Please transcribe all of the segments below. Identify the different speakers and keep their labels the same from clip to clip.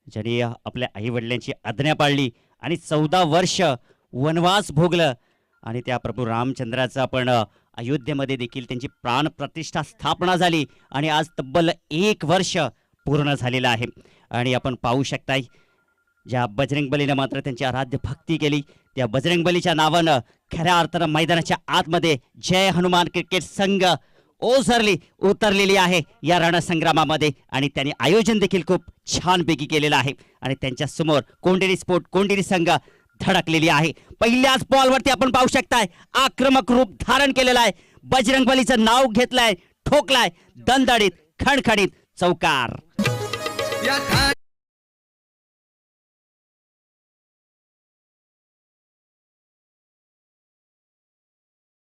Speaker 1: ज्यांनी आपल्या आई वडिलांची आज्ञा पाळली आणि 14 वर्ष वनवास भोगलं आणि त्या प्रभू रामचंद्राचं आपण अयोध्येमध्ये देखील त्यांची प्राण प्रतिष्ठा स्थापना झाली आणि आज तब्बल 1 वर्ष पूर्ण झालेलं आहे. आणि आपण पाहू शकताय ज्या बजरंगबलीनं मात्र त्यांची आराध्य भक्ती केली, त्या बजरंगबलीच्या नावानं खऱ्या अर्थानं मैदानाच्या आतमध्ये जय हनुमान क्रिकेट संघ ओझरली उतरलेली आहे या रणसंग्रामामध्ये. आणि त्यांनी आयोजन देखील खूप छानपैकी केलेलं आहे आणि त्यांच्या समोर कोंडेरी स्पोर्ट कोंडेरी संघ धडकलेली आहे. पहिल्याच बॉलवरती आपण पाहू शकताय आक्रमक रूप धारण केलेलं आहे. बजरंगबलीचं नाव घेतलंय, ठोकलाय, दणदणीत खणखणीत चौकार.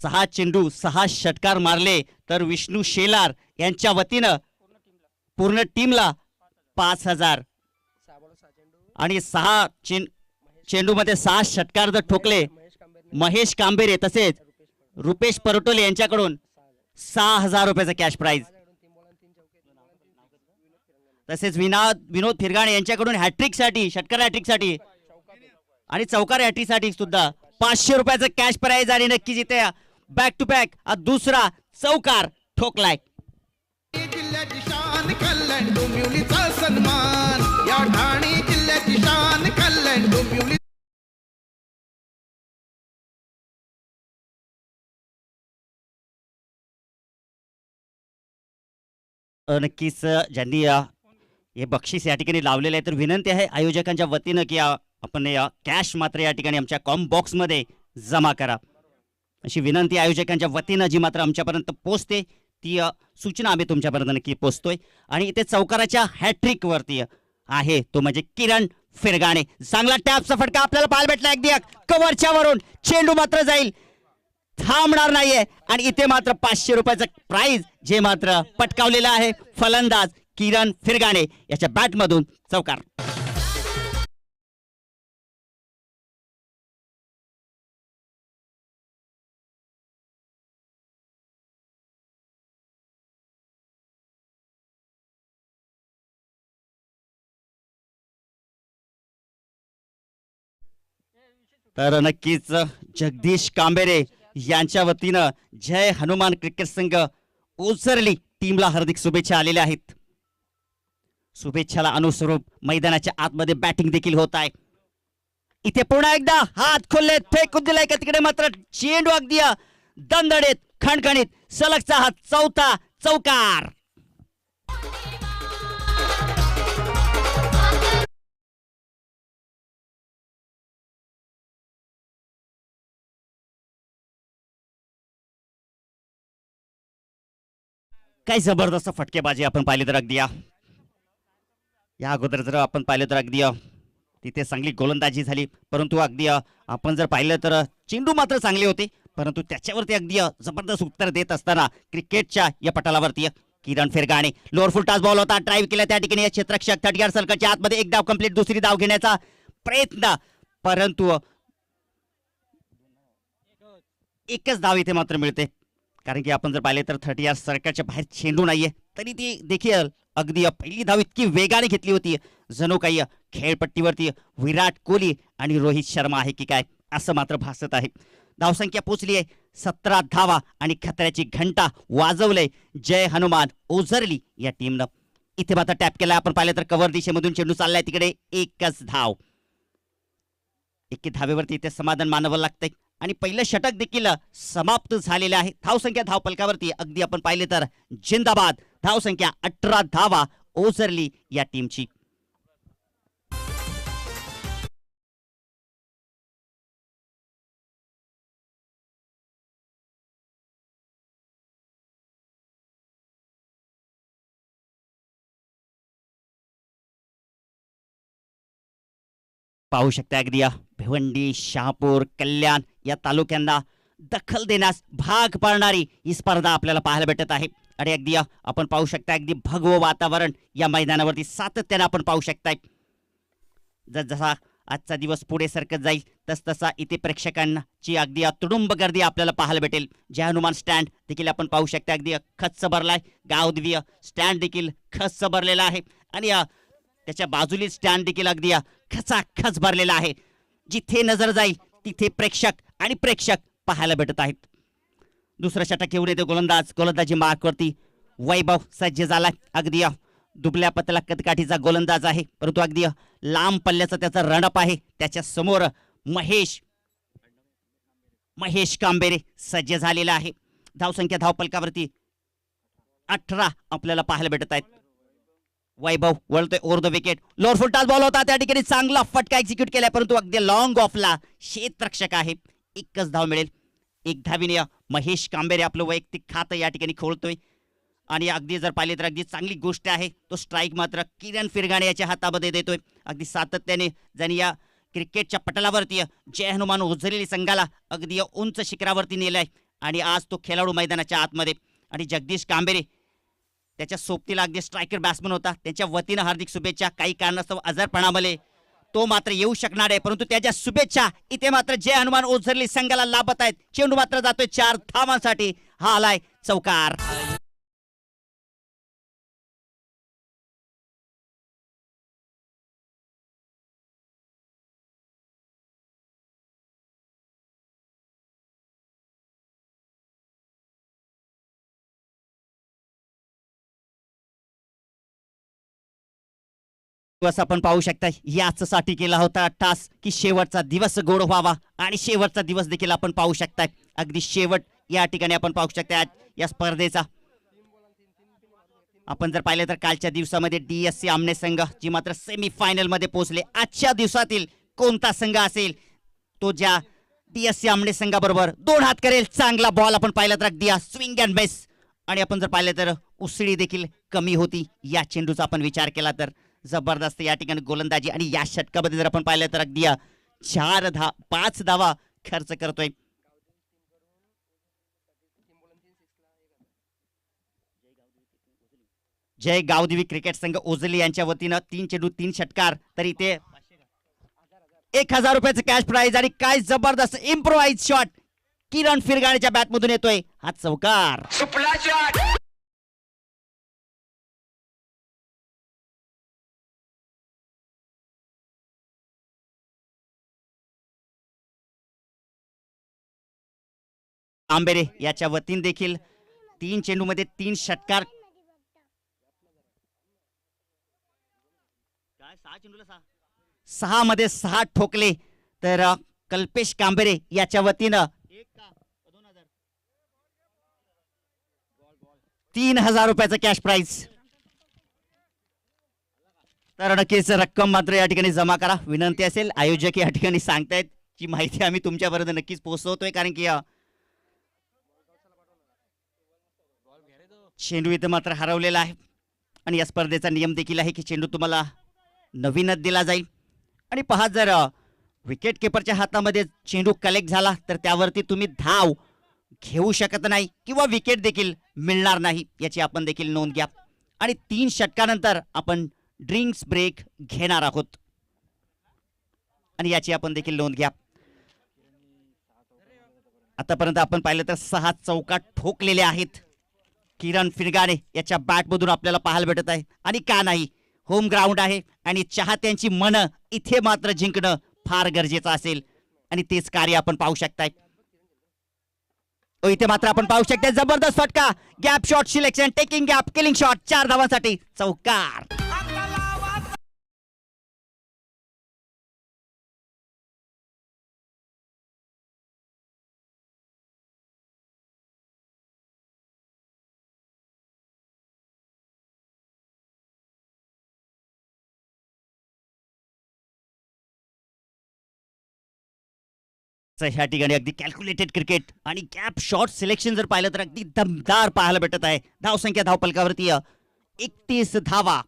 Speaker 1: 6 चेंडू 6 षटकार मारले तर विष्णू शेलार यांच्या वतीनं पूर्ण टीमला 5,000 आणि 6 चेंडूमध्ये 6 षटकार जर ठोकले महेश कांबेरे तसेच रुपेश परटोले यांच्याकडून 6,000 रुपयाचं कॅश प्राइज. तसेच विनोद फिरगाणे यांच्याकडून हॅट्रिक साठी षटकार हॅट्रिक साठी आणि चौकार हॅट्रिक साठी सुद्धा 500 रुपयाचं कॅश प्राइज. आणि नक्कीच इथे बॅक टू बॅक दुसरा चौकार ठोकलाय.
Speaker 2: जिल्ह्याची शान कल्याण डोंबिवलीचा सन्मान, या ठाणे जिल्ह्याची शान कल्याण डोंबिवली.
Speaker 1: नक्कीच ज्यांनी हे बक्षीस या ठिकाणी लावलेलं आहे तर विनंती आहे आयोजकांच्या वतीनं की आपण कॅश मात्र या ठिकाणी आमच्या कॉम बॉक्समध्ये जमा करा अशी विनंती आयोजकांच्या वतीनं जी मात्र आमच्यापर्यंत पोहोचते ती सूचना आम्ही तुमच्यापर्यंत नक्की पोहोचतोय. आणि इथे चौकाराच्या हॅट्रिक वरती आहे तो म्हणजे किरण फिरगाणे. चांगला टॅपचा फटका आपल्याला पाहायला भेटला अगदी कव्हरच्या वरून. चेंडू मात्र जाईल, थांबणार नाहीये आणि इथे मात्र 500 रुपयाचं प्राइज जे मात्र पटकावलेलं आहे फलंदाज किरण फिरगाणे याच्या बॅटमधून चौकार. तर नक्कीच जगदीश कांबेरे यांच्या वतीनं जय हनुमान क्रिकेट संघ ओझरली टीमला हार्दिक शुभेच्छा आलेल्या आहेत. शुभेच्छाला अनुसरून मैदानाच्या आतमध्ये बॅटिंग देखील होत आहे. इथे पुन्हा एकदा हात खोलले फेकून दिलाय का तिकडे मात्र चेंडू अगदी दणदणीत खणखणीत सलगचा हा चौथा चौकार. काय जबरदस्त फटकेबाजी आपण पाहिली तर अगदी या अगोदर जर आपण पाहिलं तर अगदी तिथे चांगली गोलंदाजी झाली, परंतु अगदी आपण जर पाहिलं तर चेंडू मात्र चांगले होते, परंतु त्याच्यावरती अगदी जबरदस्त उत्तर देत असताना क्रिकेटच्या या पटालावरती किरण फिरगाणे लोअर फुल टॉस बॉल होता, ड्राईव्ह केला त्या ठिकाणी क्षेत्ररक्षक 30 सर्कलच्या आतमध्ये एक धाव कंप्लीट, दुसरी धाव घेण्याचा प्रयत्न, परंतु एकच धाव इथे मात्र मिळते. कारण की आपण जर पाहिले तर 30 सर्कलच्या बाहेर चेंडू नाहीये तरी ती देखील अगदी पहिली धाव इतकी वेगाने घेतली होती जणू काही खेळपट्टीवरती विराट कोहली आणि रोहित शर्मा आहे की काय असं मात्र भासत आहे. धावसंख्या पोचली आहे 17 धावा आणि खतऱ्याची घंटा वाजवलंय जय हनुमान ओझरली या टीमनं. इथे मात्र टॅप केलाय आपण पाहिलं तर कव्हर दिशेमधून चेंडू चाललाय तिकडे एकच धाव. एके धावेवरती इथे समाधान मानावं लागतंय आणि पहिलं षटक देखील समाप्त झालेलं आहे. धावसंख्या धावपलकावरती अगदी आपण पाहिले तर जिंदाबाद. धावसंख्या 18 धावा ओझरली या टीमची. पाहू शकता अगदी भिवंडी, शहापूर, कल्याण या तालुक्यांना दखल देण्यास भाग पाडणारी ही स्पर्धा आपल्याला पाहायला भेटत आहे. आणि अगदी आपण पाहू शकता अगदी भगवं वातावरण या मैदानावरती सातत्याने आपण पाहू शकताय. जसा आजचा दिवस पुढे सरकत जाईल तसतसा इथे प्रेक्षकांची अगदी तुडुंब गर्दी आपल्याला पाहायला भेटेल. जय हनुमान स्टँड देखील आपण पाहू शकता अगदी खच्च भरलाय. गावदेवी स्टँड देखील खच्च भरलेला आहे आणि त्याच्या बाजूली स्टँड देखील अगदी खचाखच भरलेला आहे. जिथे नजर जाईल तिथे प्रेक्षक आणि प्रेक्षक पाहायला भेटत आहेत. दुसरा षटक घेऊन येतो गोलंदाज. गोलंदाजी मार्कवरती वैभव सज्ज झाला. अगदी दुबल्या पतला कदकाठीचा गोलंदाज आहे, परंतु अगदी लांब पल्ल्याचा त्याचा रणअप आहे. त्याच्या समोर महेश कांबेरे सज्ज झालेला आहे. धावसंख्या धावपलकावरती 18 आपल्याला पाहायला भेटत आहेत. वैभव वळतोय over the wicket. Lower full toss ball होता, त्या ठिकाणी चांगला फटका एक्झिक्यूट केलाय, परंतु अगदी लॉंग ऑफला क्षेत्ररक्षक आहे. एकच धाव मिळेल. एक धावीने महेश कांबेरे आपलं वैयक्तिक खातं या ठिकाणी खोलतोय. आणि अगदी जर पाहिले तर अगदी चांगली गोष्ट आहे. तो स्ट्राईक मात्र किरण फिरगाणे याच्या हातामध्ये देतोय. अगदी सातत्याने ज्यांनी या क्रिकेटच्या पटलावरती जय हनुमान ओझरलेली संघाला अगदी उंच शिखरावरती नेलाय. आणि आज तो खेळाडू मैदानाच्या आतमध्ये. आणि जगदीश कांबेरे त्याच्या सोबतीला अगदी स्ट्रायकर बॅट्समन होता. त्याच्या वतीनं हार्दिक शुभेच्छा. काही कारणास्तव आजारपणामुळे तो मात्र येऊ शकणार आहे, परंतु त्याच्या शुभेच्छा इथे मात्र जय हनुमान ओझरली संघाला लाभत आहेत. चेंडू मात्र जातोय 4 धावांसाठी. हा आलाय चौकार. दिवस आपण पाहू शकता याचसाठी केला होता टास्क की शेवटचा दिवस गोड व्हावा. आणि शेवटचा दिवस देखील आपण पाहू शकताय. अगदी शेवट या ठिकाणी आपण पाहू शकता या स्पर्धेचा. आपण जर पाहिलं तर कालच्या दिवसामध्ये DSC आमने संघ जी मात्र सेमी फायनल मध्ये पोहोचले. आजच्या दिवसातील कोणता संघ असेल तो ज्या DSC आमने संघाबरोबर 2 हात करेल. चांगला बॉल आपण पाहिला तर अगदी स्विंग अँड मिस. आणि आपण जर पाहिलं तर उसळी देखील कमी होती या चेंडूचा आपण विचार केला तर. जबरदस्त या ठिकाणी गोलंदाजी. आणि या षटकामध्ये जर आपण पाहिलं तर अगदी 5 धावा खर्च करतोय. जय गावदेवी क्रिकेट संघ ओझरली यांच्या वतीनं 3 चेंडू 3 षटकार. तर इथे 1000 रुपयाचं कॅश प्राइज. आणि काय जबरदस्त इम्प्रोवाइज शॉट किरण फिरगाणेच्या बॅटमधून येतोय. हा चौकार. आंबेरे याच्या वतीन देखील 3 चेंडू मध्ये 3 षटकार. 6 मध्ये 6 ठोकले. तर कल्पेश कांबेरे याच्या वतीनं 3000 रुपयाचं कॅश प्राइज. तर नक्कीच रक्कम मात्र या ठिकाणी जमा करा. विनंती असेल, आयोजक या ठिकाणी सांगतायत की माहिती आम्ही तुमच्यापर्यंत नक्कीच पोहोचवतोय, कारण की चेंडू इथं मात्र हरवलेला आहे. आणि या स्पर्धेचा नियम देखील आहे की चेंडू तुम्हाला नवीनच दिला जाईल. आणि पहा, जर विकेट किपरच्या हातामध्ये चेंडू कलेक्ट झाला तर त्यावरती तुम्ही धाव घेऊ शकत नाही किंवा विकेट देखील मिळणार नाही, याची आपण देखील नोंद घ्या. आणि 3 षटकानंतर आपण ड्रिंक्स ब्रेक घेणार आहोत आणि याची आपण देखील नोंद घ्या. आतापर्यंत आपण पाहिलं तर 6 चौका ठोकलेले आहेत. किरण फिरगाणे याच्या बॅटमधून आपल्याला पाहायला भेटत आहे. आणि का नाही, होम ग्राउंड आहे आणि चाहत्यांची मन इथे मात्र जिंकणं फार गरजेचं असेल. आणि तेच कार्य आपण पाहू शकताय. इथे मात्र आपण पाहू शकता जबरदस्त फटका. Gap shot selection, taking gap, killing shot. 4 धावांसाठी चौकार. ह्या ठिकाणी अगदी कॅल्क्युलेटेड क्रिकेट आणि गॅप शॉट सिलेक्शन जर पाहिलं तर अगदी दमदार पाहायला भेटत आहे. धावसंख्या धावपलकावरती 31 धावा.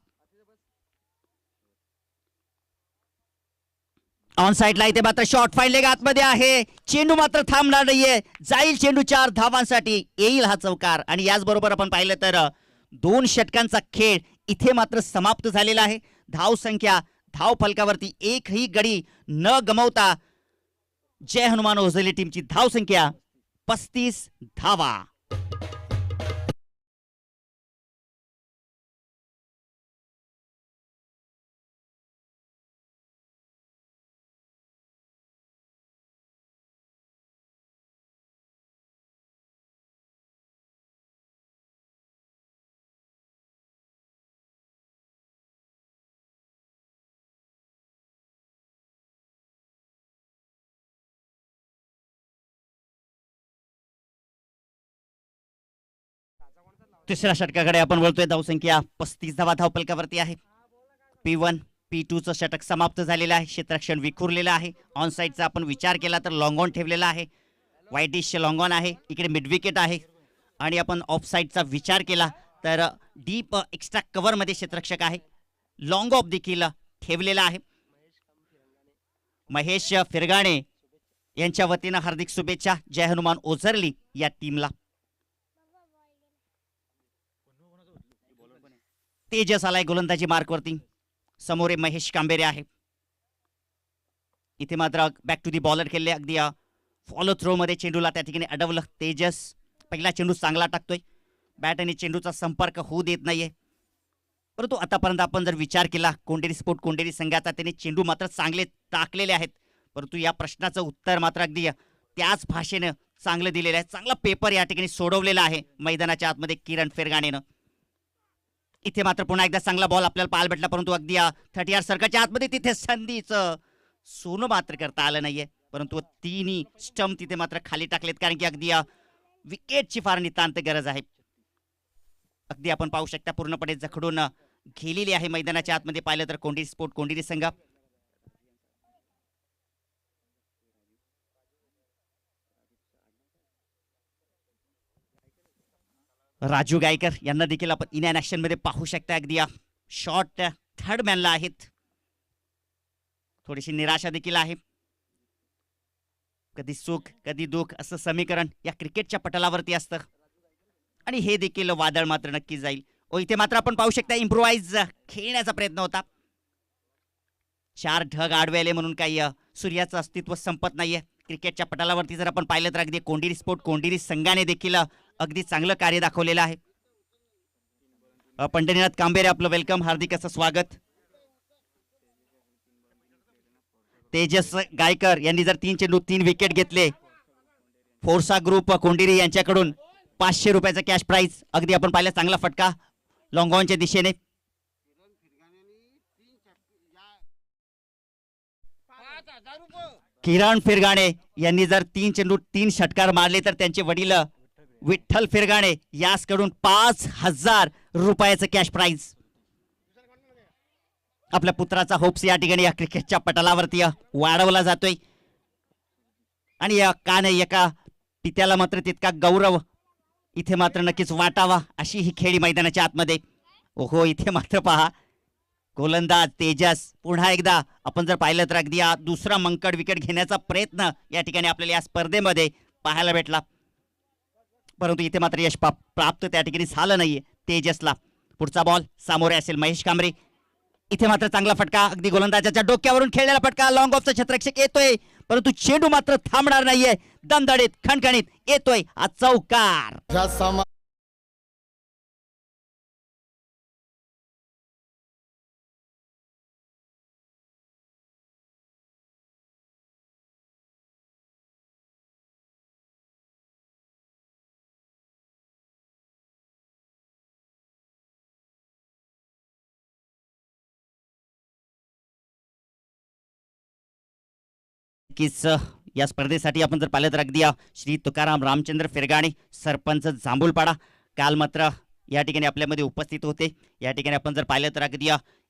Speaker 1: ऑन साइडला इथे मात्र शॉट फाईन लेग आतमध्ये आहे. चेंडू मात्र थांबणार नाहीये. जाईल चेंडू 4 धावांसाठी. येईल हा चौकार. आणि याचबरोबर आपण पाहिलं तर 2 षटकांचा खेळ इथे मात्र समाप्त झालेला आहे. धावसंख्या धावफलकावरती एकही गडी न गमावता जय हनुमान ओझरली टीमची धावसंख्या 35 धावा. तिसऱ्या षटकाकडे आपण बोलतोय. धावसंख्या 35 धावा धावपलकावरती आहे. P1 P2चं षटक समाप्त झालेलं आहे. क्षेत्ररक्षण विखुरलेलं आहे. ऑन साईडचा आपण विचार केला तर लॉंग ऑन ठेवलेला आहे. वाईट डिश लॉंग ऑन आहे. इकडे मिड विकेट आहे. आणि आपण ऑफ साईडचा विचार केला तर डीप एक्स्ट्रा कव्हरमध्ये क्षेत्ररक्षक आहे. लॉंग ऑफ देखील ठेवलेला आहे. महेश फिरगाणे यांच्या वतीनं हार्दिक शुभेच्छा जय हनुमान ओझरली या टीमला. तेजस आलाय गोलंदाजी मार्कवरती. समोर महेश कांबेरे आहे. इथे मात्र बॅक टू दी बॉलर खेळले. अगदी फॉलो थ्रो मध्ये चेंडूला त्या ठिकाणी अडवलं. तेजस पहिला चेंडू चांगला टाकतोय. बॅट आणि चेंडूचा संपर्क होऊ देत नाहीये. परंतु आतापर्यंत आपण जर विचार केला कोंडेरी स्पोर्ट कोंडेरी संघाचा त्याने चेंडू मात्र चांगले टाकलेले आहेत. परंतु या प्रश्नाचं उत्तर मात्र अगदी त्याच भाषेनं चांगलं दिलेलं आहे. चांगला पेपर या ठिकाणी सोडवलेला आहे मैदानाच्या आतमध्ये किरण फेरगाणेनं. इथे मात्र पुन्हा एकदा चांगला बॉल आपल्याला पाहायला भेटला. परंतु अगदी 30 सर्कलच्या आतमध्ये तिथे संधीचं सोनं मात्र करता आलं नाहीये. परंतु तिन्ही स्टंप तिथे मात्र खाली टाकलेत. कारण की अगदी विकेटची फार नितांत गरज आहे. अगदी आपण पाहू शकता पूर्णपणे जखडून गेलेली आहे मैदानाच्या आतमध्ये पाहिलं तर कोंडेरी स्पोर्ट कोंडेरी संघ. राजू गायकर यांना देखील आपण इन अँड ऍक्शन मध्ये पाहू शकता. अगदी शॉर्ट थर्ड मॅनला आहेत. थोडीशी निराशा देखील आहे. कधी सुख कधी दुःख असं समीकरण या क्रिकेटच्या पटलावरती असतं. आणि हे देखील वादळ मात्र नक्की जाईल. इथे मात्र आपण पाहू शकता इम्प्रोवाइज खेळण्याचा प्रयत्न होता. 4 ढग आडवे आले म्हणून काही सूर्याचं अस्तित्व संपत नाहीये. क्रिकेटच्या पटलावरती जर आपण पाहिलं तर अगदी कोंडेरी स्पोर्ट कोंडेरी संघाने देखील अगदी चांगलं कार्य दाखवलेलं आहे. पंढरीनाथ कांबेरे आपलं वेलकम, हार्दिक असं स्वागत. तेजस गायकर यांनी जर 3 चेंडू 3 विकेट घेतले. फोर्सा ग्रुप कोंडेरी यांच्याकडून 500 रुपयाचा कॅश प्राइज. अगदी आपण पाहिलं चांगला फटका लॉंग ऑनच्या दिशेने. किरण फिरगाणे यांनी जर 3 चेंडू 3 षटकार मारले तर त्यांचे वडील विठ्ठल फिरगाणे यासकडून 5000 रुपयाचं कॅश प्राइज. आपल्या पुत्राचा होप्स या ठिकाणी या क्रिकेटच्या पटलावरती वाढवला जातोय. आणि या का नाही एका पित्याला मात्र तितका गौरव इथे मात्र नक्कीच वाटावा अशी ही खेळी मैदानाच्या आतमध्ये. ओहो इथे मात्र पहा गोलंदाज तेजस पुन्हा एकदा आपण जर पाहिलं तर अगदी दुसरा मंकड विकेट घेण्याचा प्रयत्न या ठिकाणी आपल्याला या स्पर्धेमध्ये पाहायला भेटला. परंतु इथे मात्र यश प्राप्त त्या ठिकाणी झालं नाहीये तेजसला. पुढचा बॉल सामोरे असेल महेश कांबरे. इथे मात्र चांगला फटका अगदी गोलंदाजाच्या डोक्यावरून खेळलेला फटका. लॉंग ऑफचा क्षेत्ररक्षक येतोय परंतु चेंडू मात्र थांबणार नाहीये. दणदणीत खणखणीत येतोय हा चौकार. या स्पर्धेसाठी आपण जर पाहिलं तर अगदी श्री तुकाराम रामचंद्र फिरगाणे सरपंच जांभूलपाडा काल मात्र या ठिकाणी आपल्यामध्ये उपस्थित होते. या ठिकाणी आपण जर पाहिलं तर अगदी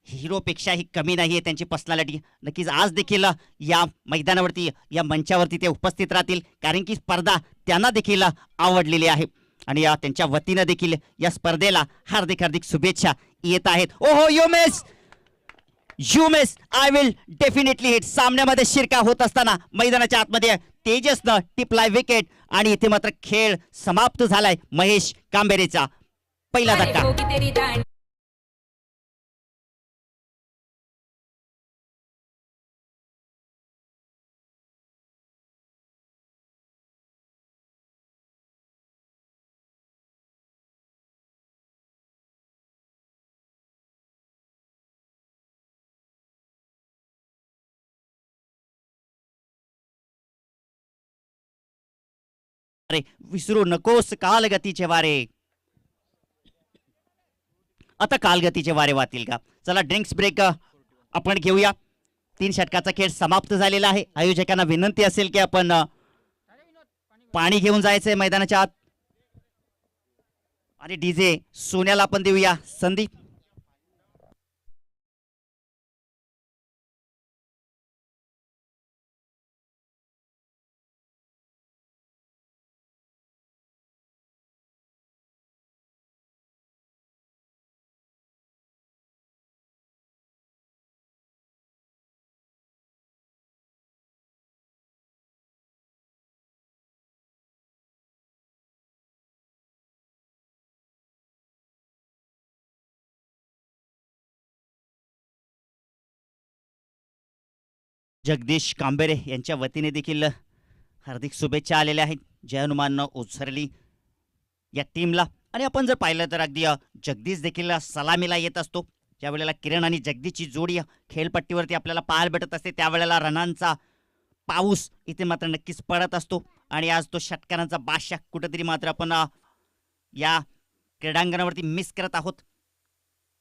Speaker 1: हिरोपेक्षाही कमी नाहीये त्यांची पर्सनॅलिटी. नक्कीच आज देखील या मैदानावरती या मंचावरती ते उपस्थित राहतील कारण की स्पर्धा त्यांना देखील आवडलेली आहे. आणि त्यांच्या वतीनं देखील या स्पर्धेला हार्दिक हार्दिक शुभेच्छा येत आहेत. ओहो you miss I will definitely hit. सामन्यामध्ये शिरका होत असताना मैदानाच्या आतमध्ये तेजसनं टिपलाय विकेट आणि इथे मात्र खेळ समाप्त झालाय. महेश कांबेरेचा पहिला धक्का. अरे विसरू नकोस कालगतीचे वारे. आता कालगतीचे वारे वाहतील का. चला ड्रिंक्स ब्रेक आपण घेऊया. 3 षटकाचा खेळ समाप्त झालेला आहे. आयोजकांना विनंती असेल की आपण पाणी घेऊन जायचंय मैदानाच्या आत. आणि डीजे सोन्याला आपण देऊया संधी. जगदीश कांबेरे यांच्या वतीने देखील हार्दिक शुभेच्छा आलेल्या आहेत जय हनुमान ओझरली या टीमला. आणि आपण जर पाहिलं तर अगदी जगदीश देखील सलामीला येत असतो. ज्या वेळेला किरण आणि जगदीशची जोडी खेळपट्टीवरती आपल्याला पाहायला भेटत असते त्यावेळेला रनांचा पाऊस इथे मात्र नक्कीच पडत असतो. आणि आज तो षटकारांचा बादशाह कुठेतरी मात्र आपण या क्रीडांगणावरती मिस करत आहोत.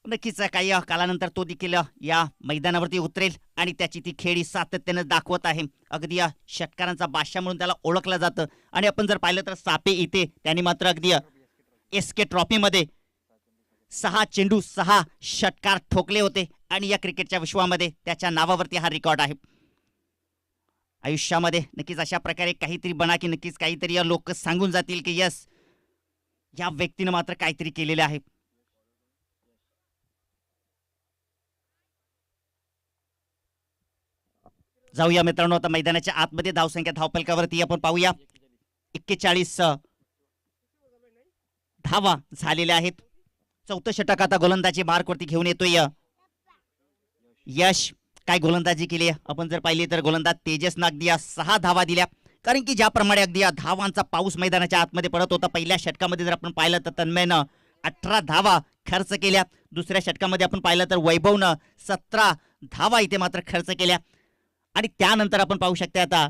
Speaker 1: नक्कीच काही कालानंतर तो देखील या मैदानावरती उतरेल आणि त्याची ती खेळी सातत्याने दाखवत आहे. अगदी षटकारांचा बादशाह म्हणून त्याला ओळखलं जातं. आणि आपण जर पाहिलं तर सापे इथे त्यांनी मात्र अगदी SK ट्रॉफीमध्ये 6 चेंडू 6 षटकार ठोकले होते आणि या क्रिकेटच्या विश्वामध्ये त्याच्या नावावरती हा रेकॉर्ड आहे. आयुष्यामध्ये नक्कीच अशा प्रकारे काहीतरी बना की नक्कीच काहीतरी लोक सांगून जातील की यस या व्यक्तीनं मात्र काहीतरी केलेले आहे. जाऊया मित्रांनो आता मैदानाच्या आतमध्ये धावसंख्या धावपलकावरती आपण पाहूया 41 धावा झालेल्या आहेत. चौथं षटक आता गोलंदाजी मार्कवरती घेऊन येतोय यश. काय गोलंदाजी केली आपण जर पाहिली तर गोलंदाज तेजस अगदी 6 धावा दिल्या. कारण की ज्याप्रमाणे अगदी धावांचा पाऊस मैदानाच्या आतमध्ये पडत होता पहिल्या षटकामध्ये जर आपण पाहिलं तर तन्मयनं 18 धावा खर्च केल्या. दुसऱ्या षटकामध्ये आपण पाहिलं तर वैभवनं 17 धावा इथे मात्र खर्च केल्या. आणि त्यानंतर आपण पाहू शकता आता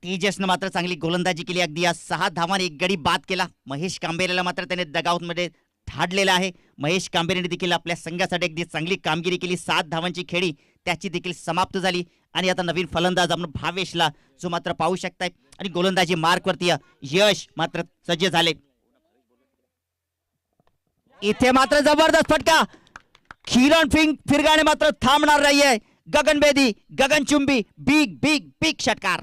Speaker 1: तेजसनं मात्र चांगली गोलंदाजी केली. अगदी 6 धावांनी एक गडी बाद केला. महेश कांबेरेला मात्र त्याने डगआउटमध्ये धाडलेला आहे. महेश कांबेरेने देखील आपल्या संघासाठी अगदी चांगली कामगिरी केली. 7 धावांची खेळी त्याची देखील समाप्त झाली. आणि आता नवीन फलंदाज आपण भावेशला जो मात्र पाहू शकताय. आणि गोलंदाजी मार्कवरती यश मात्र सज्ज झाले. इथे मात्र जबरदस्त फटका. किरण फिरगाणे मात्र थांबणार नाहीये. गगनभेदी गगनचुंबी बिग बिग बिग षटकार.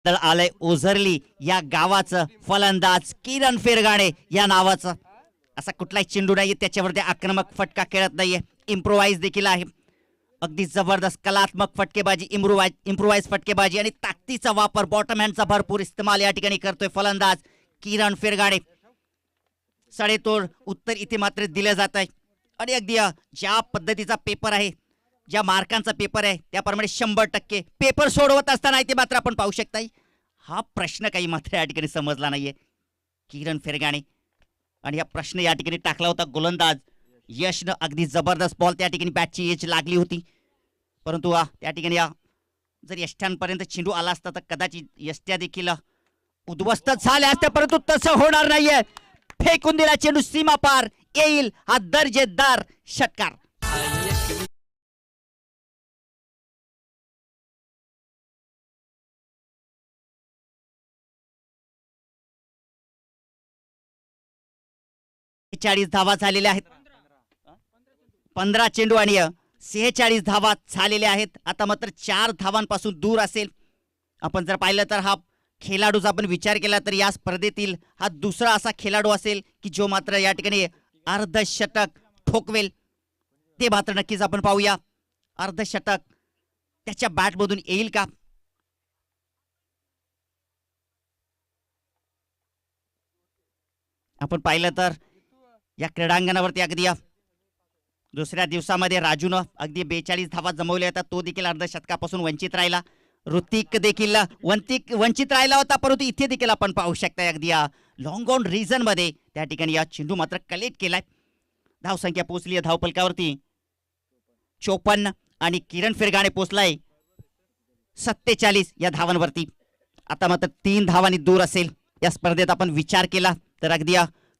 Speaker 1: आलंय ओझरली या गावाचं फलंदाज किरण फिरगाणे या नावाचं. असा कुठलाही चेंडू नाहीये त्याच्यावरती आक्रमक फटका खेळत नाहीये. इम्प्रोवाइज देखील आहे. अगदी जबरदस्त कलात्मक फटकेबाजी इम्प्रोवाइज फटकेबाजी आणि ताकदीचा वापर बॉटम हँडचा भरपूर इस्तेमाल या ठिकाणी करतोय फलंदाज किरण फिरगाणे. सडेतोड उत्तर इथे मात्र दिलं जात आहे. आणि अगदी ज्या पद्धतीचा पेपर आहे ज्या मार्कांचा पेपर आहे त्याप्रमाणे 100% पेपर सोडवत असताना इथे मात्र आपण पाहू शकताय हा प्रश्न काही मात्र या ठिकाणी समजला नाहीये किरण फिरगाणे. आणि हा प्रश्न या ठिकाणी टाकला होता गोलंदाज यशनं. अगदी जबरदस्त बॉल त्या ठिकाणी बॅटची एज लागली होती. परंतु त्या ठिकाणी जर यष्ट्यांपर्यंत चेंडू आला असता तर कदाचित यष्ट्या देखील उद्ध्वस्त झाल्या असत्या. परंतु तसं होणार नाहीये. फेकून दिला चेंडू सीमा पार. येईल हा दर्जेदार षटकार. धावा झालेल्या आहेत. 15 चेंडू आणि 46 धावा झालेल्या आहेत. आता मात्र 4 धावांपासून दूर असेल. आपण जर पाहिलं तर हा खेळाडूचा आपण विचार केला तर या स्पर्धेतील हा दुसरा असा खेळाडू असेल की जो मात्र या ठिकाणी अर्धशतक ठोकवेल. ते मात्र नक्कीच आपण पाहूया. अर्धशतक त्याच्या बॅटमधून येईल का. आपण पाहिलं तर या क्रीडांगणावरती अगदी दुसऱ्या दिवसामध्ये राजूनं अगदी 42 धावा जमवल्या होत्या. तो देखील अर्धशतकापासून वंचित राहिला. ऋतिक देखील वंचित राहिला होता. परंतु इथे देखील आपण पाहू शकता अगदी लॉंग ऑन रिझन मध्ये त्या ठिकाणी या चेंडू मात्र कलेक्ट केलाय. धावसंख्या पोहोचली धावपलकावरती 54 आणि किरण फिरगाणे पोहोचलाय 47 या धावांवरती. आता मात्र 3 धावांनी दूर असेल. या स्पर्धेत आपण विचार केला तर अगदी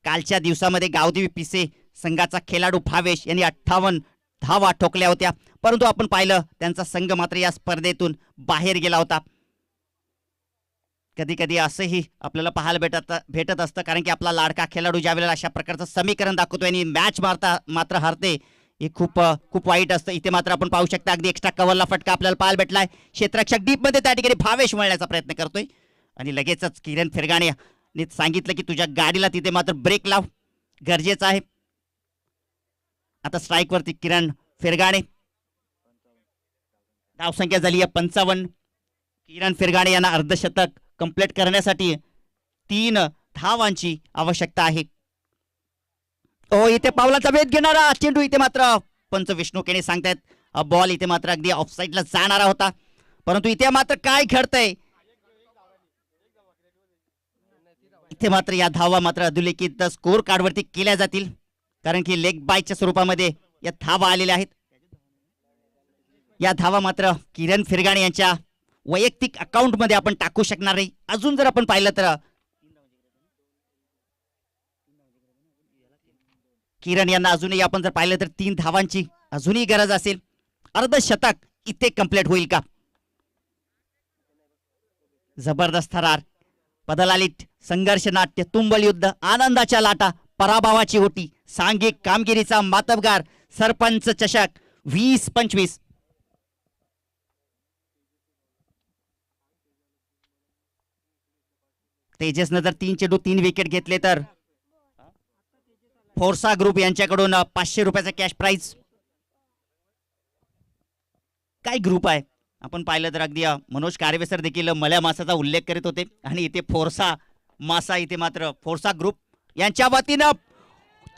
Speaker 1: कालच्या दिवसामध्ये गावदेवी पिसे संघाचा खेळाडू भावेश यांनी 58 धावा ठोकल्या होत्या, परंतु आपण पाहिलं त्यांचा संघ मात्र या स्पर्धेतून बाहेर गेला होता. कधी कधी असंही आपल्याला पाहायला भेटत असतं, कारण की आपला लाडका खेळाडू ज्या वेळेला अशा प्रकारचं समीकरण दाखवतोय आणि मॅच मात्र हारते, हे खूप खूप वाईट असतं. इथे मात्र आपण पाहू शकता अगदी एक्स्ट्रा कव्हरला फटका आपल्याला पाहायला भेटलाय. क्षेत्ररक्षक डीप मध्ये त्या ठिकाणी भावेश मिळण्याचा प्रयत्न करतोय आणि लगेचच किरण फिरगाणे सांगितलं की तुझ्या गाडीला तिथे मात्र ब्रेक लाव, गरजेचं आहे. आता स्ट्राईक वरती किरण फिरगाणे. धावसंख्या झाली आहे 55. किरण फिरगाणे यांना अर्धशतक कंप्लीट करण्यासाठी 3 धावांची आवश्यकता आहे. ओ इथे पावलाचा वेध घेणारा चेंडू, इथे मात्र पंच विष्णू केने सांगतायत बॉल इथे मात्र अगदी ऑफसाईडला जाणारा होता, परंतु इथे मात्र काय घडतंय, इथे मात्र या धावा मात्र अधोरेखित स्कोर कार्डवरती केल्या जातील, कारण की लेग बायच्या स्वरूपामध्ये या धावा आलेल्या आहेत. या धावा मात्र किरण फिरगाणे यांच्या वैयक्तिक अकाउंट मध्ये आपण टाकू शकणार नाही. अजून जर आपण पाहिलं तर किरण यांना अजूनही आपण जर पाहिलं तर 3 धावांची अजूनही गरज असेल. अर्धशतक इथे कंप्लीट होईल का? जबरदस्त थरार, पदलालित संघर्ष नाट्य, तुंबल युद्ध, आनंदाच्या लाटा, पराभवाची ओटी, सांघिक कामगिरीचा मातबगार, सरपंच चषक 20-25. तेजसनं जर 3 चेंडू 3 विकेट घेतले तर फोर्सा ग्रुप यांच्याकडून 500 रुपयाचा कॅश प्राइज. काय ग्रुप आहे आपण पाहिलं तर अगदी मनोज कारवे सर देखील मल्या मासाचा उल्लेख करीत होते आणि इथे फोर्सा मासा, इथे मात्र फोर्सा ग्रुप यांच्या वतीनं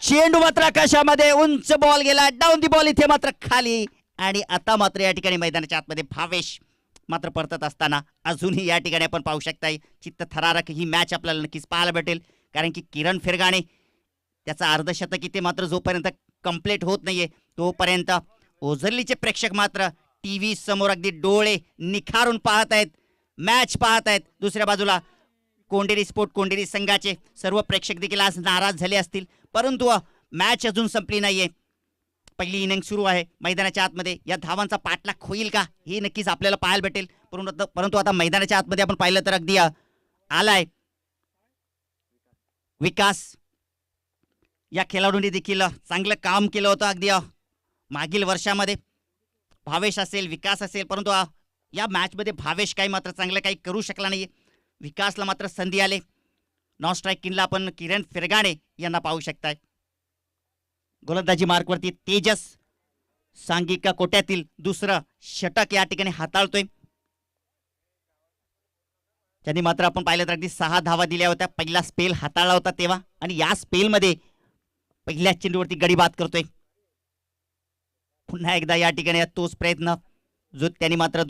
Speaker 1: चेंडू मात्र आकाशामध्ये, उंच बॉल गेला, डाऊन दी बॉल इथे मात्र खाली. आणि आता मात्र या ठिकाणी मैदानाच्या आतमध्ये भावेश मात्र परतत असताना अजूनही या ठिकाणी आपण पाहू शकताय चित्त थरारक ही मॅच आपल्याला नक्कीच पाहायला भेटेल, कारण की किरण फिरगाणे त्याचा अर्धशतक इथे मात्र जोपर्यंत कंप्लीट होत नाहीये तोपर्यंत ओझरलीचे प्रेक्षक मात्र टीव्ही समोर अगदी डोळे निखारून पाहत आहेत, मॅच पाहत आहेत. दुसऱ्या बाजूला कोंडेरी संघाचे सर्व प्रेक्षक देखील आज नाराज झाले असतील, परंतु मॅच अजून संपली नाहीये. पहिली इनिंग सुरू आहे. मैदानाच्या आतमध्ये या धावांचा पाठलाग होईल का हे नक्कीच आपल्याला पाहायला भेटेल, परंतु आता मैदानाच्या आतमध्ये आपण पाहिलं तर अगदी आलाय विकास. या खेळाडूंनी देखील चांगलं काम केलं होतं अगदी मागील वर्षामध्ये. भावेश असेल, विकास असेल, परंतु या मॅच मध्ये भावेश काही मात्र चांगलं काही करू शकला नाही. विकासला मात्र संधी आले. नॉन स्ट्राईक किनला आपण किरण फिरगाणे यांना पाहू शकताय. गोलंदाजी मार्कवरती तेजस सांघिक कोट्यातील दुसरं षटक या ठिकाणी हाताळतोय. त्यांनी मात्र आपण पाहिलं तर अगदी 6 धावा दिल्या होत्या पहिला स्पेल हाताळला होता तेव्हा, आणि या स्पेल मध्ये पहिल्या चेंडूवरती गडी बाद करतोय. पुन्हा एकदा या ठिकाणी तोच प्रयत्न जो त्यांनी मात्र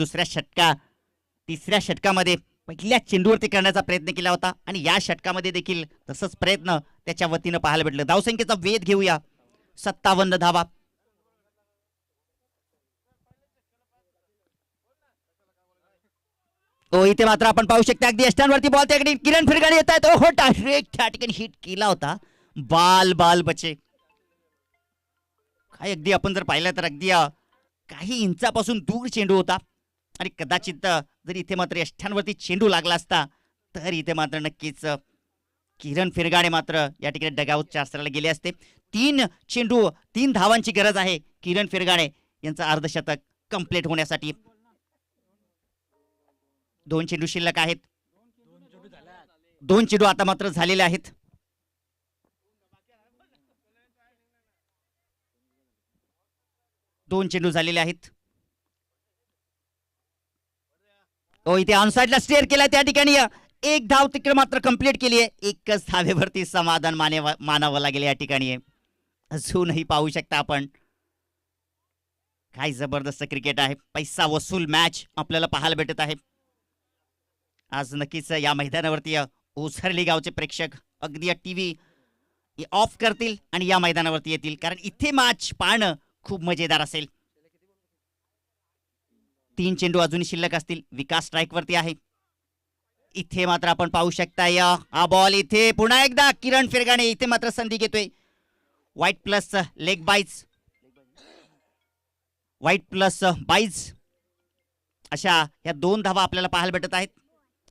Speaker 1: तिसऱ्या षटकामध्ये पहिल्या चेंडूवरती करण्याचा प्रयत्न केला होता, आणि या षटकामध्ये देखील तसंच प्रयत्न त्याच्या वतीनं पाहायला भेटलं. धावसंख्येचा वेध घेऊया. 57 धावा. इथे मात्र आपण पाहू शकता अगदी यष्टांवरती बॉल त्या ठिकाणी किरण फिरगाणे येत आहेत. ओहो, डायरेक्ट त्या ठिकाणी हिट केला होता. बाल बचे. काय अगदी आपण जर पाहिलं तर अगदी काही इंचापासून दूर चेंडू होता, आणि कदाचित जर इथे मात्र यष्टांवरती चेंडू लागला असता तर इथे मात्र नक्कीच किरण फिरगाणे मात्र या ठिकाणी डगआउटच्या आसराला गेले असते. 3 धावांची गरज आहे किरण फिरगाणे यांचं अर्धशतक कंप्लीट होण्यासाठी. 2 चेंडू शिल्लक आहेत. 2 चेंडू आता मात्र झालेले आहेत. दोन चेंडू झालेले आहेत. इथे ऑनसाइडला स्टेअर केला, त्या ठिकाणी 1 धाव तिकडे मात्र कंप्लीट केली आहे. 1च धावेवरती समाधान मानावं लागेल या ठिकाणी. अजूनही पाहू शकता आपण काय जबरदस्त क्रिकेट आहे. पैसा वसूल मॅच आपल्याला पाहायला भेटत आहे. आज नक्कीच या मैदानावरती ओझरली गावचे प्रेक्षक अगदी टीव्ही ऑफ करतील आणि या मैदानावरती येतील, कारण इथे मॅच पाहणं खूप मजेदार असेल. 3 चेंडू अजूनही शिल्लक असतील. विकास स्ट्राईक वरती आहे. इथे मात्र आपण पाहू शकताय हा बॉल इथे पुन्हा एकदा किरण फिरगाणे इथे मात्र संधी घेतोय. Wide plus leg byes, wide plus byes अशा या 2 धावा आपल्याला पाहायला भेटत आहेत.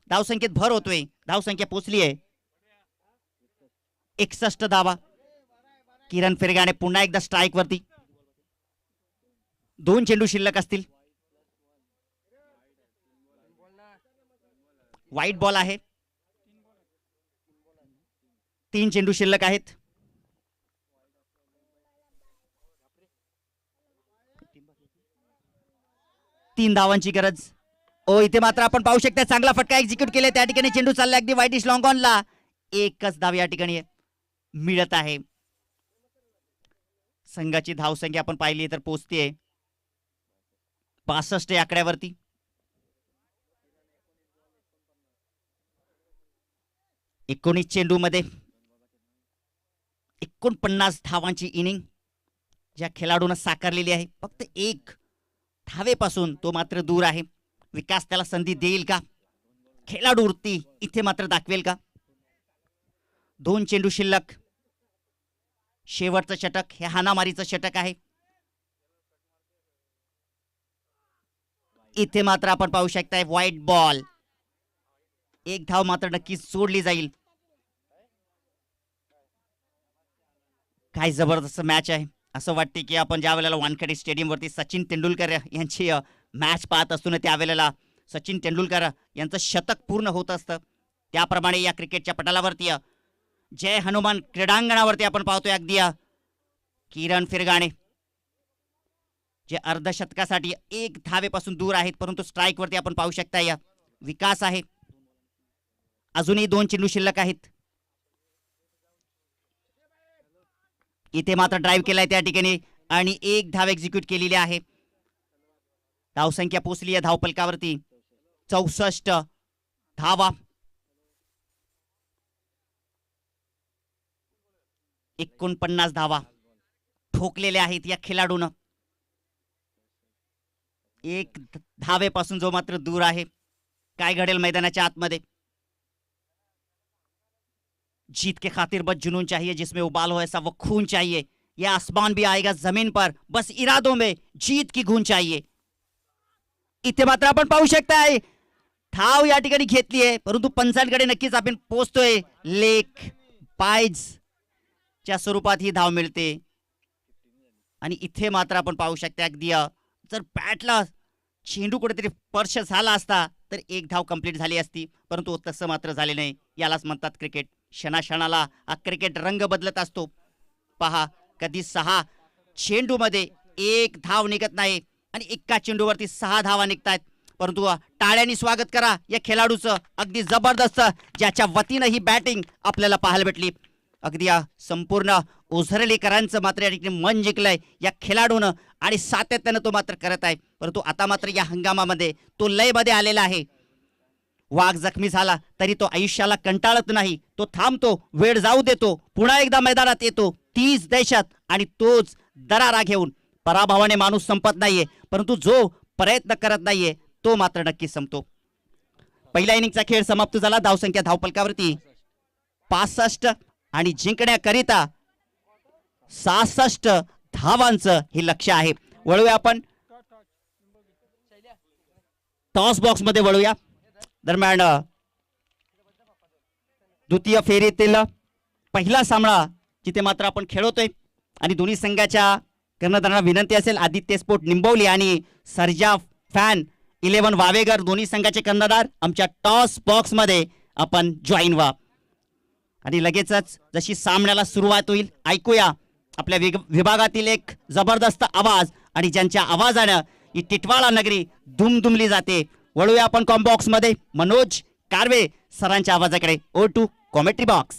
Speaker 1: धावसंख्येत भर होतोय, धावसंख्या पोचली आहे 61 धावा. किरण फिरगाणे पुन्हा एकदा स्ट्राईक वरती. 2 चेंडू शिल्लक असतील. व्हाईट बॉल आहे, 3 चेंडू शिल्लक आहेत. तीन धावांची गरज. ओ इथे मात्र आपण पाहू शकता चांगला फटका एक्झिक्यूट केले. त्या ठिकाणी चेंडू चालला अगदी वाईटिश लॉंग ऑनला. एकच धाव या ठिकाणी मिळत आहे. संघाची धावसंख्या आपण पाहिली तर पोहोचते 65 या आकड्यावरती. एकोणीस चेंडू मध्ये 49 धावांची इनिंग ज्या खेळाडूंना साकारलेली आहे. फक्त 1 धावेपासून तो मात्र दूर आहे. विकास त्याला संधी देईल का? खेळाडू वृत्ती इथे मात्र दाखवेल का? 2 चेंडू शिल्लक. शेवटचं षटक हे हाणामारीचं षटक आहे. इथे मात्र आपण पाहू शकताय व्हाईट बॉल. 1 धाव मात्र नक्कीच सोडली जाईल. काय जबरदस्त मॅच आहे. असं वाटते की आपण ज्या वेळेला वानखेडे स्टेडियम वरती सचिन तेंडुलकर यांची मॅच पाहत असतो ना, त्यावेळेला सचिन तेंडुलकर यांचं शतक पूर्ण होत असतं. त्याप्रमाणे या क्रिकेटच्या पटलावरती जय हनुमान क्रीडांगणावरती आपण पाहतोय अगदी किरण फिरगाणे जे अर्धशतकासाठी 1 धावेपासून दूर आहेत. परंतु स्ट्राईक वरती आपण पाहू शकता या विकास आहे. अजूनही 2 चेंडू शिल्लक आहेत. इथे मात्र ड्राईव्ह केलाय त्या ठिकाणी आणि 1 धाव एक्झिक्यूट केलेली आहे. धावसंख्या पोचली आहे धावपलकावरती 64 धावा. 49 धावा ठोकलेल्या आहेत या खेळाडूनं. 1 धावेपासून जो मात्र दूर आहे. काय घडेल मैदानाच्या आतमध्ये? जीत के खातिर बस जुनून चाहिए, जिसमें उबाल हो ऐसा वो खून चाहिए. ये आसमान भी आएगा जमीन पर, बस इरादों में जीत की गूंज चाहिए. इथे मात्र आपण पाहू शकताय धाव या ठिकाणी घेतली आहे. परंतु पंचांकडे नक्कीच आपण पोहोचतोय. लेग बाईज च्या स्वरूपात ही धाव मिळते. आणि इथे मात्र आपण पाहू शकता अगदी जर बॅटला चेंडू कुठेतरी स्पर्श झाला असता तर 1 धाव कंप्लीट झाली असती. परंतु तसं मात्र झाले नाही. यालाच म्हणतात क्रिकेट. क्षणाक्षणाला हा क्रिकेट रंग बदलत असतो. पहा कधी 6 चेंडू मध्ये 1 धाव निघत नाही आणि एका चेंडूवरती 6 धावा निघतायत. परंतु टाळ्यांनी स्वागत करा या खेळाडूचं. अगदी जबरदस्त ज्याच्या वतीनं ही बॅटिंग आपल्याला पाहायला भेटली. अगदी संपूर्ण ओझरलेकरांचं मात्र या ठिकाणी मन जिंकलंय या खेळाडूनं आणि सातत्यानं तो मात्र करत आहे. परंतु आता मात्र या हंगामामध्ये तो लयमध्ये आलेला आहे. वाघ जखमी झाला तरी तो आयुष्याला कंटाळत नाही. तो थांबतो, वेळ जाऊ देतो, पुन्हा एकदा मैदानात येतो. तीच देशात आणि तोच दरारा घेऊन. पराभवाने माणूस संपत नाहीये, परंतु जो प्रयत्न करत नाहीये तो मात्र नक्की संपतो. पहिल्या इनिंगचा खेळ समाप्त झाला. धावसंख्या धावपलकावरती 65 आणि जिंकण्याकरिता 66 धावांचं हे लक्ष्य आहे. वळूया आपण टॉस बॉक्स मध्ये वळूया. दरम्यान द्वितीय फेरीतील पहिला सामना जिथे मात्र आपण खेळतोय आणि दोन्ही संघाच्या कर्णधारांना विनंती असेल आदित्य स्पोर्ट निंबवली आणि सर्जा फॅन 11 वावेगर दोन्ही संघाचे कर्णधार आमच्या टॉस बॉक्स मध्ये आपण जॉईन व्हा. आणि लगेचच जशी सामन्याला सुरुवात होईल ऐकूया आपल्या विभागातील एक जबरदस्त आवाज आणि ज्यांच्या आवाजानं ही टिटवाळा नगरी दुमदुमली जाते. वळूया आपण कॉम्बॉक्स मध्ये मनोज कारवे सरांच्या आवाजाकडे. ओ to commentary box.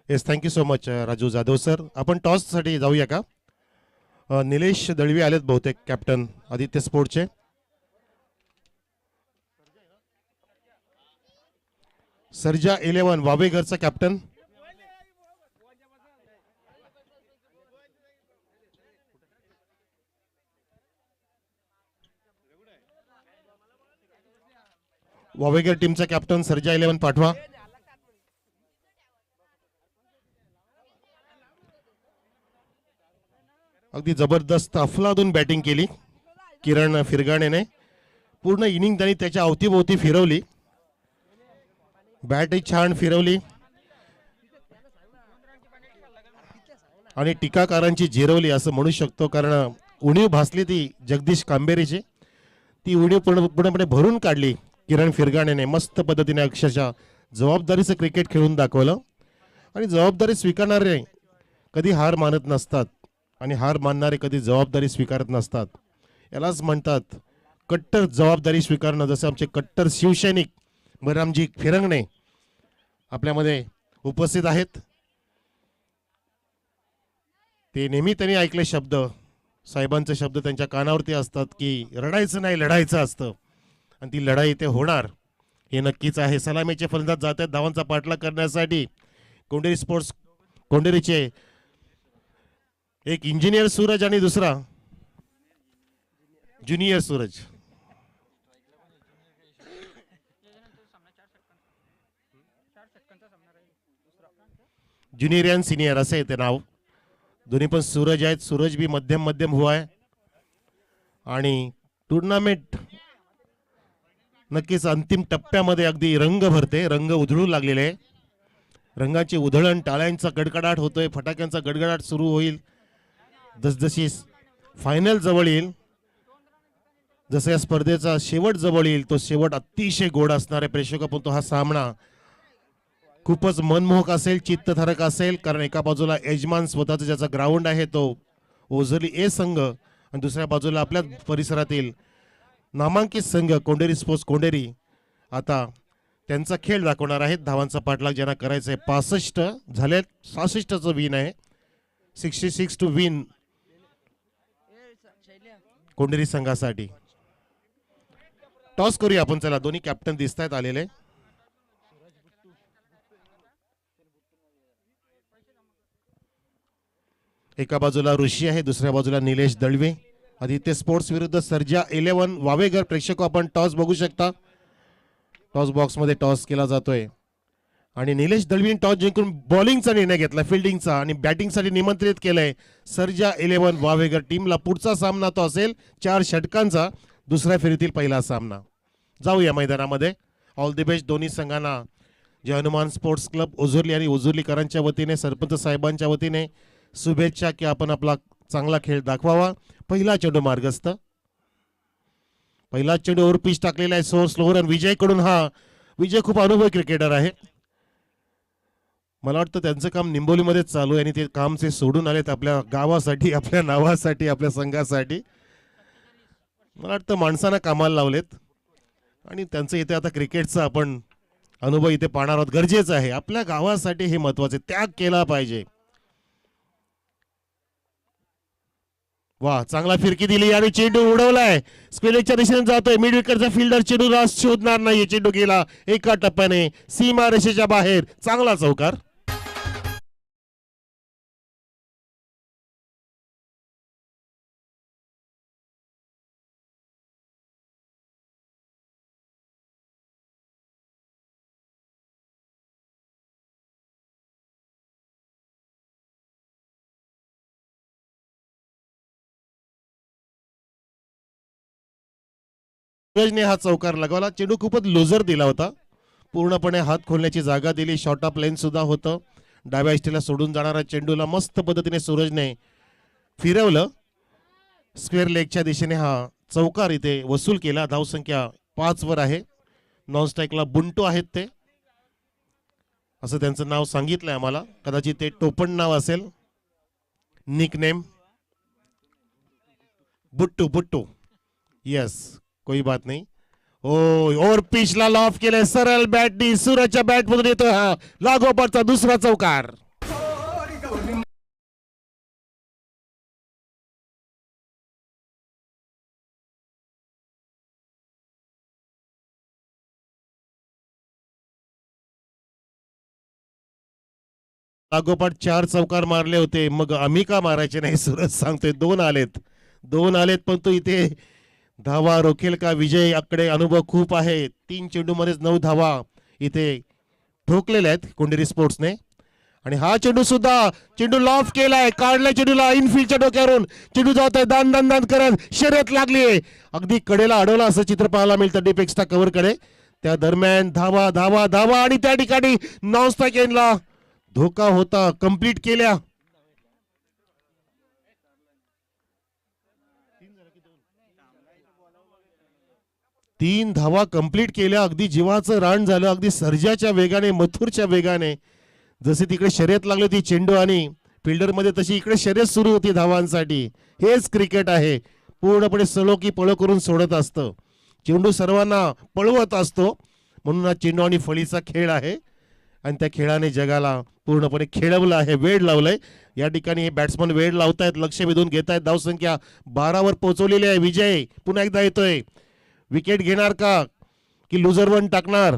Speaker 3: Yes, thank you so much Raju Jadhav sir. आपण टॉससाठी जाऊया का? निलेश दळवी आलेत बहुतेक, कॅप्टन आदित्य स्पोर्टचे. सर्जा 11 वावेघरचा कॅप्टन. वावेघर टीमचा कॅप्टन सर्जा 11 पाठवा. अगदी जबरदस्त अफलातून बॅटिंग केली किरण फिरगाणेने. पूर्ण इनिंग त्यांनी त्याच्या अवतीभोवती फिरवली. बॅटही छान फिरवली आणि टीकाकारांची जिरवली असं म्हणू शकतो, कारण उणीव भासली ती जगदीश कांबेरीची. ती उणीव पूर्णपणे भरून काढली किरण फिरगाणेने. मस्त पद्धतीने अक्षरशः जबाबदारीचं क्रिकेट खेळून दाखवलं. आणि जबाबदारी स्वीकारणारे कधी हार मानत नसतात आणि हार मानणारे कधी जबाबदारी स्वीकारत नसतात. यालाच म्हणतात कट्टर जबाबदारी स्वीकारणं. जसं आमचे कट्टर शिवसैनिक बलरामजी फिरंगणे आपल्यामध्ये उपस्थित आहेत. ते नेहमी त्यांनी ऐकले शब्द, साहेबांचे शब्द त्यांच्या कानावरती असतात की रडायचं नाही, लढायचं असतं. आणि ती लढाई इथे होणार हे नक्कीच आहे. सलामीचे फलंदाज जात आहेत धावांचा पाठलाग करण्यासाठी. कोंडेरी स्पोर्ट्स कोंडेरीचे एक इंजिनियर सूरज आणि दुसरा ज्युनियर सूरज. ज्युनियर आणि सिनियर असे आहे ते नाव. दोन्ही पण सूरज आहेत. सूरज भी मध्यम मध्यम हुआ है. आणि टुर्नामेंट नक्कीच अंतिम टप्प्यामध्ये अगदी रंग भरते, रंग उधळू लागलेले आहे. रंगाची उधळण, टाळ्यांचा गडगडाट होतोय, फटाक्यांचा गडगडाट सुरू होईल जसजशी फायनल जवळ येईल. जसं या स्पर्धेचा शेवट जवळ येईल तो शेवट अतिशय गोड असणार आहे प्रेक्षक. पण तो हा सामना खूपच मनमोहक असेल, चित्तथारक असेल, कारण एका बाजूला यजमान स्वतःचा ज्याचा ग्राउंड आहे तो ओझरली ए संघ आणि दुसऱ्या बाजूला आपल्या परिसरातील नामांकित संघ कोंडेरी स्पोर्ट्स कोंडेरी आता त्यांचा खेळ दाखवणार आहेत. धावांचा पाठलाग ज्यांना करायचा आहे 65 झाले, 66चं विन आहे. 66 टू विन कोंडेरी संघासाठी. टॉस करूया आपण. चला, दोन्ही कॅप्टन दिसत आहेत आलेले. एका बाजूला ऋषी आहे, दुसऱ्या बाजूला निलेश दळवे. आदित्य स्पोर्ट्स विरुद्ध सर्जा 11 वावेघर. प्रेक्षक आपण टॉस बघू शकता. टॉस बॉक्स मध्ये टॉस केला जातोय आणि निलेश दळवीने टॉस जिंकून बॉलिंगचा निर्णय घेतला, फिल्डिंगचा, आणि बॅटिंगसाठी निमंत्रित केलंय सर्जा 11 वावेघर टीमला. पुढचा सामना तो असेल 4 षटकांचा, दुसऱ्या फेरीतील पहिला सामना. जाऊया मैदानामध्ये. ऑल दी बेस्ट दोन्ही संघांना. जय हनुमान स्पोर्ट्स क्लब ओझुर्ली आणि ओझुर्लीकरांच्या वतीने, सरपंच साहेबांच्या वतीने शुभेच्छा की आपण आपला चांगला खेळ दाखवावा. पहिला चेंडू मार्गस्थ. पहिला चेंडू ओव्हर पिच टाकलेला आहे सोर्स स्लोवर. आणि विजय कडून. हा विजय खूप अनुभवी क्रिकेटर आहे. मला वाटतं त्यांचं काम निंबोलीमध्ये चालू आहे आणि ते काम ते सोडून आलेत आपल्या गावासाठी, आपल्या नावासाठी, आपल्या संघासाठी. मला वाटतं माणसांना कामाला लावलेत आणि त्यांचं इथे आता क्रिकेटचा आपण अनुभव इथे पाहणार आहोत. गरजेचं आहे आपल्या गावासाठी, हे महत्वाचे. त्याग केला पाहिजे. वा, चांगला फिरकी दिली आणि चेंडू उडवलाय, स्क्वेअरच्या दिशेने जातोय. मिड विकेटचा फिल्डर चेंडू रास शोधणार नाहीये. चेंडू गेला एका टप्प्याने सीमा रेषेच्या बाहेर. चांगला चौकार. सूरजने हा चौकार लगावला. चेंडू खूपच लुजर दिला होता. पूर्णपणे हात खोलण्याची जागा दिली. शॉर्ट ऑफ लाईन सुद्धा होतं. डाव्या इष्टीला सोडून जाणारा चेंडूला मस्त पद्धतीने सूरजने फिरवलं. स्क्वेअर लेगच्या दिशेने हा चौकार इथे वसूल केला. धावसंख्या 5 वर आहे. नॉन स्ट्राईकला बुंटू आहेत ते, असं त्यांचं नाव सांगितलंय आम्हाला. कदाचित ते टोपण नाव असेल, निक नेम बुट्टू. बुट्टू, यस, कोई बात नाही. ओ, ओव्हर पिचला लॉफ केलंय सरळ बॅटनी. सूरजच्या बॅट मधून येतो हा लागोपाठचा दुसरा चौकार. लागोपाठ 4 चौकार मारले होते, मग आम्ही का मारायचे नाही? सूरज सांगतोय 2 आलेत पण तो इथे धावा रोखेल का? विजय आकडे अनुभव खूप आहे, 3 चेंडूमध्येच 9 धावा इथे ठोकलेल्या आहेत कोंडेरी स्पोर्ट्सने. आणि हा चेंडू लॉफ केलाय, काढलाय चेंडूला इनफिल्डच्या डोक्यावरून. चेंडू जात आहे दान दान दान करत, शर्यत लागली आहे, अगदी कडेला अडवला असं चित्र पाहायला मिळतं डीप एक्स्ट्रा कव्हर कडे. त्या दरम्यान धावा धावा धावा आणि त्या ठिकाणी नॉन स्ट्राइक एंडला धोका होता, कंप्लीट केल्या. तीन धावा कंप्लीट केल्या, अगदी जीवाचं रान झालं, अगदी सर्जाच्या वेगाने, मथुरच्या वेगाने. जसे तिकडे शर्यत लागली होती चेंडू आणि फिल्डर मध्ये, तशी इकडे शर्यत सुरू होती धावांसाठी. हेच क्रिकेट आहे, पूर्णपणे सलो की पळो करून सोडत असतं. चेंडू सर्वांना पळवत असतो, म्हणून हा चेंडू आणि फळीचा खेळ आहे. आणि त्या खेळाने जगाला पूर्णपणे खेळवलं आहे, वेळ लावलंय. या ठिकाणी हे बॅट्समन वेळ लावतायत, लक्ष वेधून घेत आहेत. धावसंख्या 12 वर पोहोचवलेली आहे. विजय पुन्हा एकदा येतोय, विकेट घेणार का की लुजर वन टाकणार?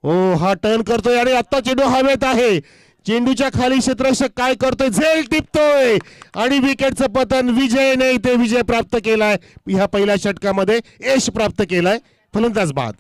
Speaker 3: हो, हा टर्न करतोय आणि आता चेंडू हवेत आहे. चेंडूच्या खाली क्षेत्ररक्षक काय करतोय? झेल टिपतोय आणि विकेटचं पतन. विजयने इथे विजय प्राप्त केलाय, ह्या पहिल्या षटकामध्ये यश प्राप्त केलाय. फलंदाज बाद.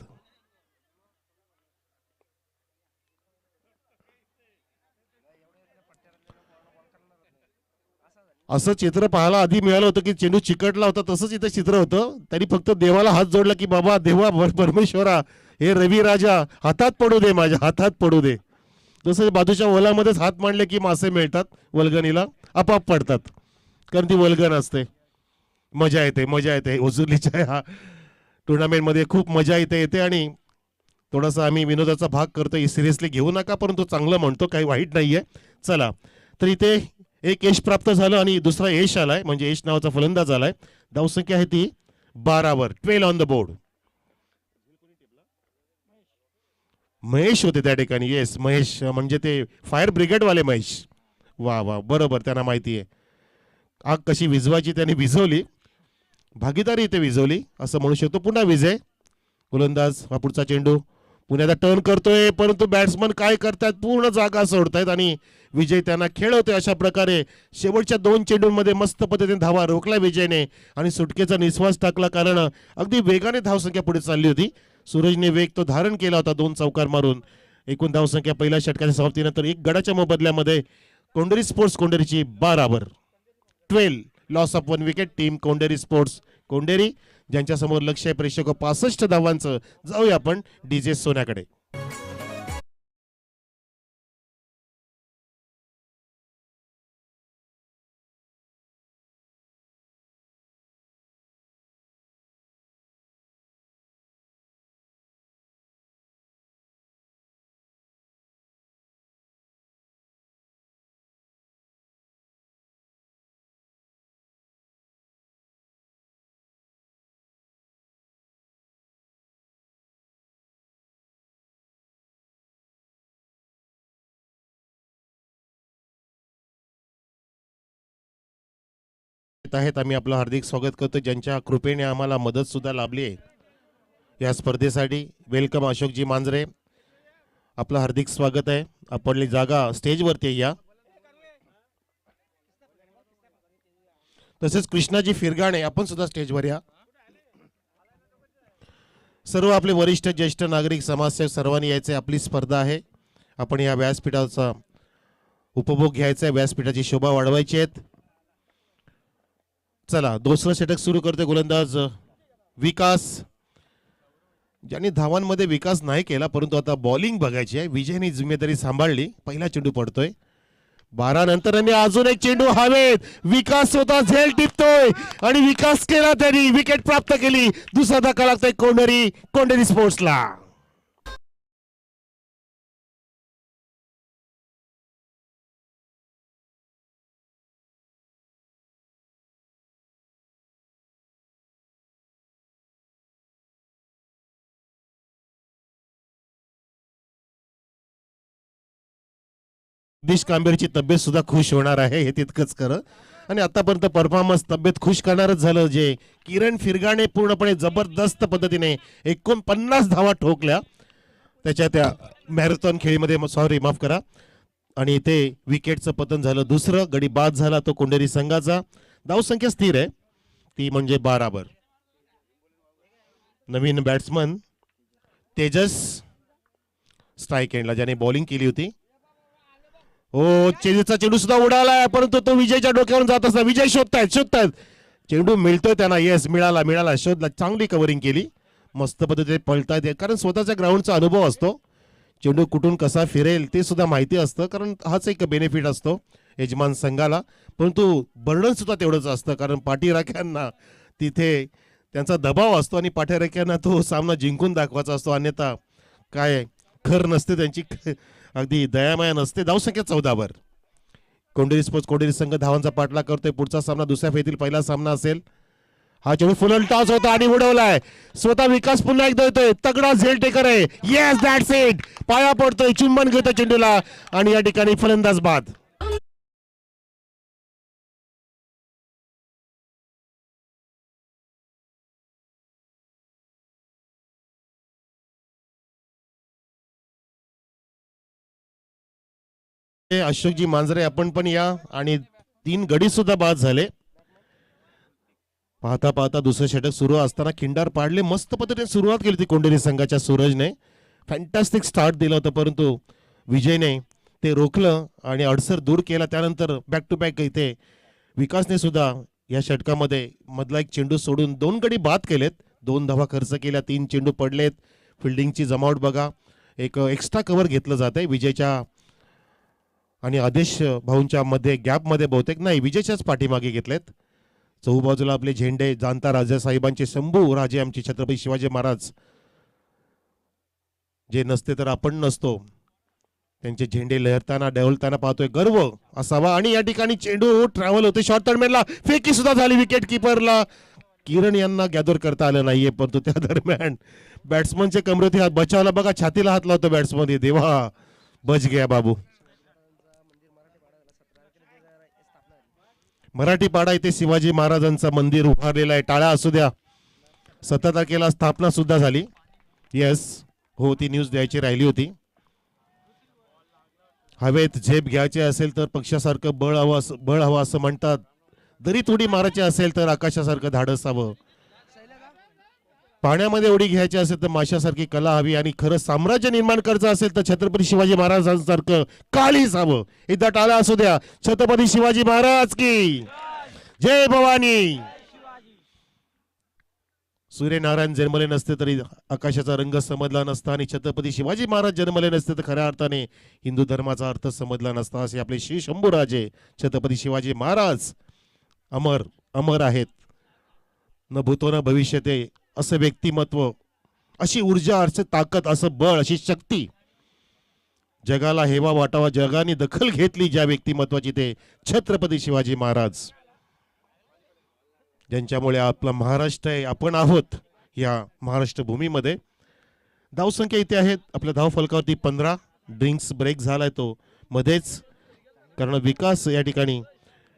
Speaker 3: असं चित्र पाहायला आधी मिळालं होतं की चेंडू चिकटला होता, तसंच इथं चित्र होतं. त्यांनी फक्त देवाला हात जोडला की बाबा देवा परमेश्वरा, हे रवी राजा हातात पडू दे, माझ्या हातात पडू दे. जसं बाजूच्या वलामध्येच हात मांडले की मासे मिळतात वल्गणीला, आपाप पडतात, कारण ती वल्गण असते. मजा येते, मजा येते. ओझुर्लीच्या ह्या टुर्नामेंटमध्ये खूप मजा इथे येते. आणि थोडासा आम्ही विनोदाचा भाग करतो, सिरियसली घेऊ नका, परंतु चांगलं म्हणतो, काही वाईट नाहीये. चला, तर इथे एक यश प्राप्त झालं आणि दुसरा यश आलाय, म्हणजे यश नावाचा फलंदाज आलाय. धावसंख्या आहे ती 12 वर, 12 ऑन द बोर्ड. महेश होते त्या ठिकाणी. येस, महेश म्हणजे ते फायर ब्रिगेड वाले महेश. वा वा, बरोबर, त्यांना माहिती आहे आग कशी विझवायची, त्यांनी विझवली, भागीदारी इथे विझवली असं म्हणू शकतो. पुन्हा विजय गोलंदाज. हा पुढचा चेंडू पुन्हा टर्न करतोय, परंतु बॅट्समन काय करतात? पूर्ण जागा सोडतायत आणि विजय त्यांना खेळवतोय. अशा प्रकारे शेवटच्या 2 चेंडूंमध्ये मस्त पद्धतीने धावा रोखला विजयने आणि सुटकेचा निश्वास टाकला, कारण अगदी वेगाने धावसंख्या पुढे चालली होती. सूरजने वेग तो धारण केला होता 2 चौकार मारून. एकूण धावसंख्या पहिल्या षटकाच्या समाप्तीनंतर 1 गडाच्या मोबदल्यामध्ये कोंडेरी स्पोर्ट्स कोंडेरीची 12 वर, 12 loss of 1 wicket. Team Konderi sports Konderi, ज्यांच्या समोर लक्ष आहे प्रेक्षक 65 धावांचं. जाऊया आपण डीजे सोन्याकडे. आहेत, आम्ही आपलं हार्दिक स्वागत करतो, ज्यांच्या कृपेने आम्हाला मदत सुद्धा लाभली आहे या स्पर्धेसाठी. वेलकम अशोकजी मांजरे, आपलं हार्दिक स्वागत आहे. आपली जागा स्टेजवरती या. तसेच कृष्णाजी फिरगाणे, आपण सुद्धा स्टेजवर या. सर्व आपले वरिष्ठ ज्येष्ठ नागरिक समाजसेवक सर्वांनी यायचे. आपली स्पर्धा आहे, आपण या व्यासपीठाचा उपभोग घ्यायचा आहे, व्यासपीठाची शोभा वाढवायची आहे. चला, दुसरं षटक सुरू करते गोलंदाज विकास, ज्यांनी धावांमध्ये विकास नाही केला, परंतु आता बॉलिंग बघायची आहे. विजयने जिम्मेदारी सांभाळली. पहिला चेंडू पडतोय 12 नंतर, आणि अजून एक चेंडू हवेत. विकास होता, झेल टिपतोय आणि विकास केला, त्यांनी विकेट प्राप्त केली. दुसरा धक्का लागतोय कोंडेरी स्पोर्ट्सला. जगदीश कांबेरची तब्येत सुद्धा खुश होणार आहे, हे तितकंच खरं. आणि आतापर्यंत परफॉर्मन्स तब्येत खुश करणारच झालं. जे किरण फिरगाणे पूर्णपणे जबरदस्त पद्धतीने 49 धावा ठोकल्या त्याच्या त्या मॅरेथॉन खेळीमध्ये. सॉरी, माफ करा, आणि इथे विकेटचं पतन झालं. दुसरं गडी बाद झाला तो कोंडेरी संघाचा. धावसंख्या स्थिर आहे ती म्हणजे 12. नवीन बॅट्समन तेजस स्ट्राईक एंडला ज्याने बॉलिंग केली होती. हो, चेंडूचा चेंडू सुद्धा उडालाय परंतु तो विजयच्या डोक्यावरून जात असता. विजय शोधतायत चेंडू मिळतोय त्यांना. येस, मिळाला शोधला. चांगली कव्हरिंग केली. मस्त पद्धतीने पळतायत कारण स्वतःच्या ग्राउंडचा अनुभव असतो. चेंडू कुठून कसा फिरेल ते सुद्धा माहिती असतं कारण हाच एक बेनिफिट असतो यजमान संघाला. परंतु बर्डन सुद्धा तेवढंच असतं कारण पाठीराख्यांना तिथे त्यांचा दबाव असतो आणि पाठीराख्यांना तो सामना जिंकून दाखवायचा असतो. अन्यथा काय खर नसते त्यांची, अगदी दयामाया नसते. धावसंख्या 14. कोंडेरी स्पोर्ट्स कोंडेरी संघ धावांचा पाठलाग करतोय. पुढचा सामना दुसऱ्या फेरीतील पहिला सामना असेल. हा चेंडू फुल टॉस होता आणि उडवलाय. स्वतः विकास पुन्हा एकदा येतोय. तगडा झेल टेकर आहे. Yes, that's it. पाया पडतोय, चुंबन घेतोय चेंडूला आणि या ठिकाणी फलंदाज बाद. अशोकजी मांजरे आपण पण या. आणि 3 गडी सुद्धा बाद झाले. पाहता पाहता दुसरं षटक सुरू असताना खिंडार पाडले. मस्त पद्धतीने सुरुवात केली होती कोंडेरी संघाच्या सूरजने. फॅन्टॅस्टिक स्टार्ट दिलं होतं परंतु विजयने ते रोखलं आणि अडसर दूर केला. त्यानंतर बॅक टू बॅक इथे विकासने सुद्धा या षटकामध्ये मधला एक चेंडू सोडून 2 गडी बाद केलेत. 2 धावा खर्च केल्या. 3 चेंडू पडलेत. फिल्डिंगची जमावट बघा. एक एक्स्ट्रा कव्हर घेतलं जात आहे विजयच्या आणि आदेश भाऊंच्या मध्ये गॅपमध्ये. बहुतेक नाही, विजयच्याच पाठीमागे घेतलेत. चहूबाजूला आपले झेंडे. जाणता राजासाहेबांचे शंभू राजे आमचे छत्रपती शिवाजी महाराज जे नसते तर आपण नसतो. त्यांचे झेंडे लहरताना डवलताना पाहतोय. गर्व असावा. आणि या ठिकाणी चेंडू ट्रॅव्हल होते. शॉर्ट टर्मेनला फेकी सुद्धा झाली. विकेट किपरला किरण यांना गॅदर करता आलं नाहीये परंतु त्या दरम्यान बॅट्समनचे कमरेत हात बचावला बघा. छातीला हात लावतो बॅट्समन. देवा बच गया बाबू. मराठी पाडा इथे शिवाजी महाराजांचं मंदिर उभारलेलं आहे. टाळ्या असू द्या. 17 तारखेला स्थापना सुद्धा झाली. येस, हो, ती न्यूज द्यायची राहिली होती. हवेत झेप घ्यायचे असेल तर पक्षासारखं बळ हवं असं म्हणतात. दरी थोडी मारायची असेल तर आकाशासारखं धाडस हवं. पाण्यामध्ये उडी घ्यायची असेल तर माशासारखी कला हवी. आणि खरं साम्राज्य निर्माण करायचं असेल तर छत्रपती शिवाजी महाराजांसारखं काळीच हवं. एकदा टाळ्या असू द्या. छत्रपती शिवाजी महाराज की जय भवानी. सूर्यनारायण जन्मले नसते तरी आकाशाचा रंग समजला नसता आणि छत्रपती शिवाजी महाराज जन्मले नसते तर खऱ्या अर्थाने हिंदू धर्माचा अर्थ समजला नसता. असे आपले श्री शंभूराजे छत्रपती शिवाजी महाराज अमर अमर आहेत. न भूतो न भविष्यते असं व्यक्तिमत्व, अशी ऊर्जा, असं ताकद, असं बळ, अशी शक्ती जगाला हेवा वाटावा. जगाने दखल घेतली ज्या व्यक्तिमत्वाची ते छत्रपती शिवाजी महाराज, ज्यांच्यामुळे आपला महाराष्ट्र आहे, आपण आहोत या महाराष्ट्र भूमीमध्ये. धावसंख्या इथे आहेत आपल्या धाव फलकावरती 15. ड्रिंक्स ब्रेक झालाय तो मध्येच कारण विकास या ठिकाणी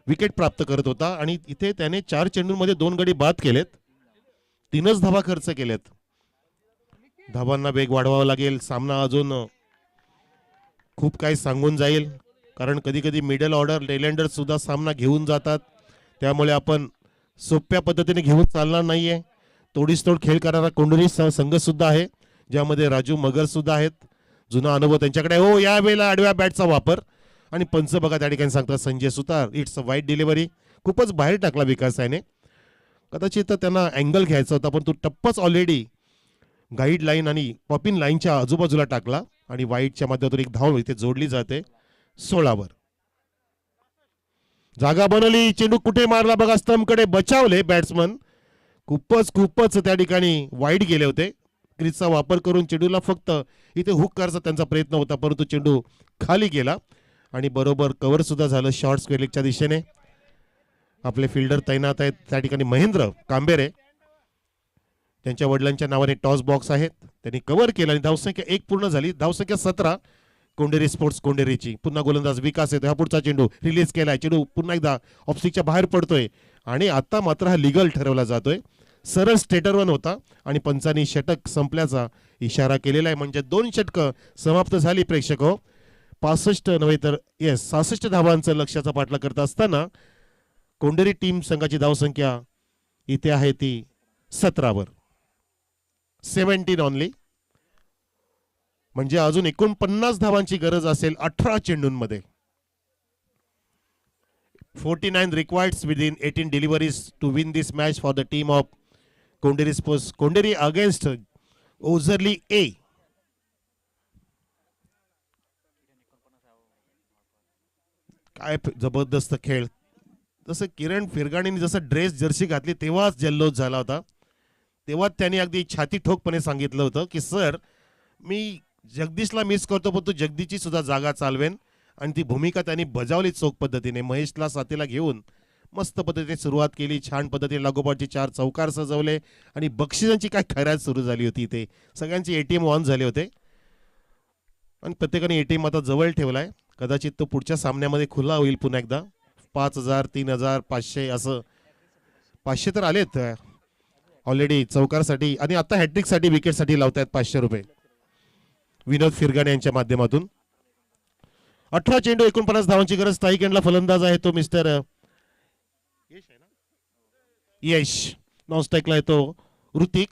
Speaker 3: विकेट प्राप्त करत होता आणि इथे त्याने 4 चेंडूंमध्ये 2 गडी बाद केलेत. 3च धावा खर्च केलेत. धावांना वेग वाढवावा लागेल. सामना अजून खूप काही सांगून जाईल कारण कधी कधी मिडल ऑर्डर टेलेंडर सुद्धा सामना घेऊन जातात. त्यामुळे आपण सोप्या पद्धतीने घेऊन चालणार नाहीये. तोडीस तोड खेळ करणारा कोंडोली संघ सुद्धा आहे ज्यामध्ये राजू मगर सुद्धा आहेत. जुना अनुभव त्यांच्याकडे. हो, यावेळेला आडव्या बॅटचा वापर आणि पंच बघा त्या ठिकाणी सांगतात संजय सुतार. इट्स अ वाईट डिलिव्हरी. खूपच बाहेर टाकला विकास याने. कदाचित त्यांना अँगल घ्यायचा होता पण तो टप्पच ऑलरेडी गाईड लाईन आणि पॉपिन लाईनच्या आजूबाजूला टाकला आणि वाईटच्या माध्यमातून एक धाव इथे जोडली जाते 16 जागा बनवली. चेंडू कुठे मारला बघा. स्तंभकडे बचावले बॅट्समन. खूपच त्या ठिकाणी वाईड गेले होते. क्रीजचा वापर करून चेंडूला फक्त इथे हुक करायचा त्यांचा प्रयत्न होता परंतु चेंडू खाली गेला आणि बरोबर कव्हर सुद्धा झालं शॉर्ट स्क्वेअर लेगच्या दिशेने. आपले फिल्डर तैनात आहेत त्या ठिकाणी. महेंद्र कांबेरे त्यांच्या वडिलांच्या नावाने टॉस बॉक्स आहेत. त्यांनी कव्हर केलं आणि धावसंख्या 1 पूर्ण झाली. धावसंख्या 17 कोंडेरी स्पोर्ट्स कोंडेरीची. पुन्हा गोलंदाज विकास येतो. हा पुढचा चेंडू रिलीज केलाय. चेंडू पुन्हा एकदा ऑफस्टिकच्या बाहेर पडतोय आणि आता मात्र हा लिगल ठरवला जातोय. सरळ स्टेटरवर होता आणि पंचांनी षटक संपल्याचा इशारा केलेला आहे. म्हणजे 2 षटकं समाप्त झाली प्रेक्षक हो. 65 नव्हे तर 66 धावांचं लक्ष्याचा पाठलाग करत असताना कोंडेरी टीम संघाची धावसंख्या इथे आहे ती 17 17 ऑनली. म्हणजे अजून 49 धावांची गरज असेल 18 चेंडूंमध्ये. 49 required within 18 deliveries to win this match for the team of Konderi Sports. Konderi against Ozerli A. काय जबरदस्त खेळ. जसं किरण फिरगाणीने जसं ड्रेस जर्सी घातली तेव्हाच जल्लोष झाला होता. तेव्हा त्यांनी अगदी छाती ठोकपणे सांगितलं होतं की सर मी जगदीशला मिस करतो पण तू जगदीशची सुद्धा जागा चालवेन. आणि ती भूमिका त्यांनी बजावली चोख पद्धतीने. महेशला साथीला घेऊन मस्त पद्धतीने सुरुवात केली. छान पद्धतीने लागोपाठचे 4 चौकार सजवले आणि बक्षिसांची काय खैरात सुरू झाली होती. ते सगळ्यांचे एटीएम ऑन झाले होते आणि प्रत्येकाने एटीएम आता जवळ ठेवलाय. कदाचित तो पुढच्या सामन्यामध्ये खुला होईल पुन्हा एकदा. 5000 3000 500 असं 500 तर आलेत ऑलरेडी चौकारसाठी आणि आता हॅट्रिकसाठी विकेटसाठी लावतायत 500 रुपये विनोद फिरगाणे यांच्या माध्यमातून. 18 चेंडू 49 धावांची गरज. स्थायिक एंडला फलंदाज आहे तो मिस्टर यश. नॉन स्ट्राईकला आहे तो ऋतिक.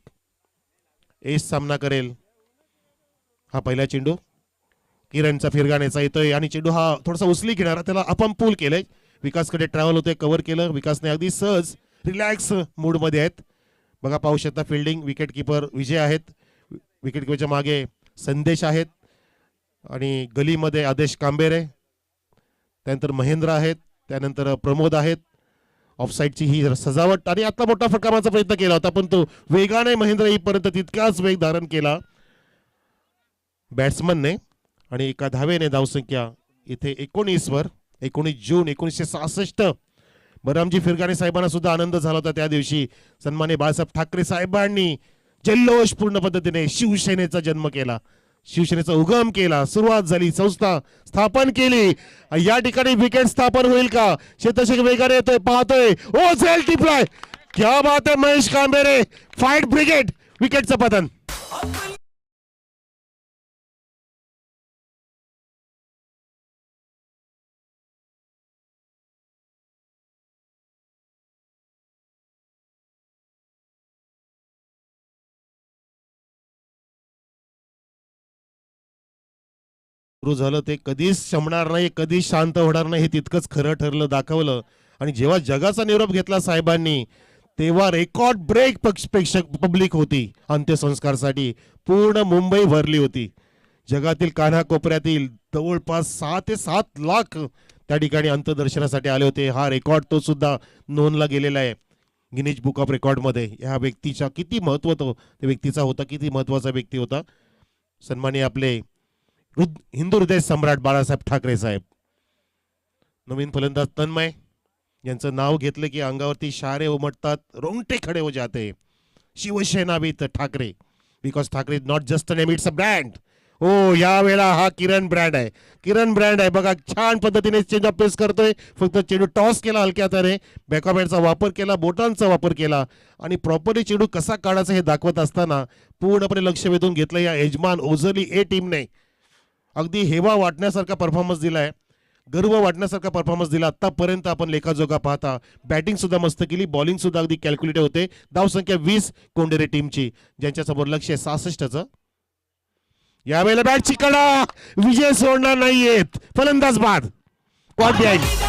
Speaker 3: एस सामना करेल. हा पहिला चेंडू किरणचा फिरगाण्याचा येतोय आणि चेंडू हा थोडासा उचली घेणारा त्याला आपण पूल केलंय. विकासकडे ट्रॅव्हल होतोय. कव्हर केलं. विकासने अगदी सहज रिलॅक्स मूडमध्ये आहेत. बघा पाहू शकता फिल्डिंग. विकेट किपर विजय आहेत. विकेट किपरच्या मागे संदेश आहेत आणि गलीमध्ये आदेश कांबेरे. त्यानंतर महेंद्र आहेत. त्यानंतर प्रमोद आहेत. ऑफसाईडची ही सजावट आणि आता मोठा फटका मारण्याचा प्रयत्न केला होता पण तो वेगाने महेंद्र येईपर्यंत तितकाच वेग धारण केला बॅट्समनने. आणि एका धावेने धावसंख्या इथे 19 वर. 19 जून 1966. बरामजी फिरगाणे साहेबांना सुद्धा आनंद झाला होता त्या दिवशी. सन्मान्य बाळासाहेब ठाकरे साहेबांनी जल्लोषपूर्ण पद्धतीने शिवसेनेचा जन्म केला. शिवसेनेचा उगम केला. सुरुवात झाली. संस्था स्थापन केली. या ठिकाणी विकेट स्थापन होईल का. क्षेत्रक्षक वेगाने येतोय. पाहतोय. ओ झेल टिपलाय. क्या बात आहे महेश कांबेरे. Fight brigade. विकेटचं पतन. सुरू झालं ते कधीच शमणार नाही. कधीच शांत होणार नाही हे तितकंच खरं ठरलं दाखवलं. आणि जेव्हा जगाचा निरोप घेतला साहेबांनी तेव्हा रेकॉर्ड ब्रेक प्रेक्षक पब्लिक होती. अंत्यसंस्कारसाठी पूर्ण मुंबई भरली होती. जगातील कानाकोपऱ्यातील जवळपास 6 ते 7 लाख त्या ठिकाणी अंत्यदर्शनासाठी आले होते. हा रेकॉर्ड तो सुद्धा नोंदला गेलेला आहे गिनीज बुक ऑफ रेकॉर्ड मध्ये. ह्या व्यक्तीचा किती महत्व तो त्या व्यक्तीचा होता. किती महत्वाचा व्यक्ती होता. सन्माननीय आपले हिंदू हृदय सम्राट बाळासाहेब ठाकरे साहेब. नवीन फलंदाज तन्मय यांचं नाव घेतलं की अंगावरती शारे उमटतात. रोंगटे खडे हो जाते. Shiv Sena with Thackeray because Thackeray is not just a name it's a brand. हो यावेळेला हा किरण ब्रँड आहे. किरण ब्रँड आहे. बघा छान पद्धतीने चेंज ऑफ पेस करतोय. फक्त चेंडू टॉस केला हलक्या हाताने. बॅकअपचा वापर केला. बोटांचा वापर केला आणि प्रॉपरली चेंडू कसा काढायचा हे दाखवत असताना पूर्णपणे लक्ष वेधून घेतलं या यजमान ओझरली ए टीमने. अगदी हेवा वाटण्यासारखा परफॉर्मन्स दिलाय. गर्व वाटण्यासारखा परफॉर्मन्स दिला. आतापर्यंत आपण लेखाजोगा पाहता. बॅटिंग सुद्धा मस्त केली. बॉलिंग सुद्धा अगदी कॅल्क्युलेटिव्ह होते. धावसंख्या 20 कोंडेरे टीमची ज्यांच्यासमोर लक्ष आहे 66चं. यावेळेला बॅटची कडा. विजय सोडणार नाहीयेत. फलंदाज बाद. Caught behind.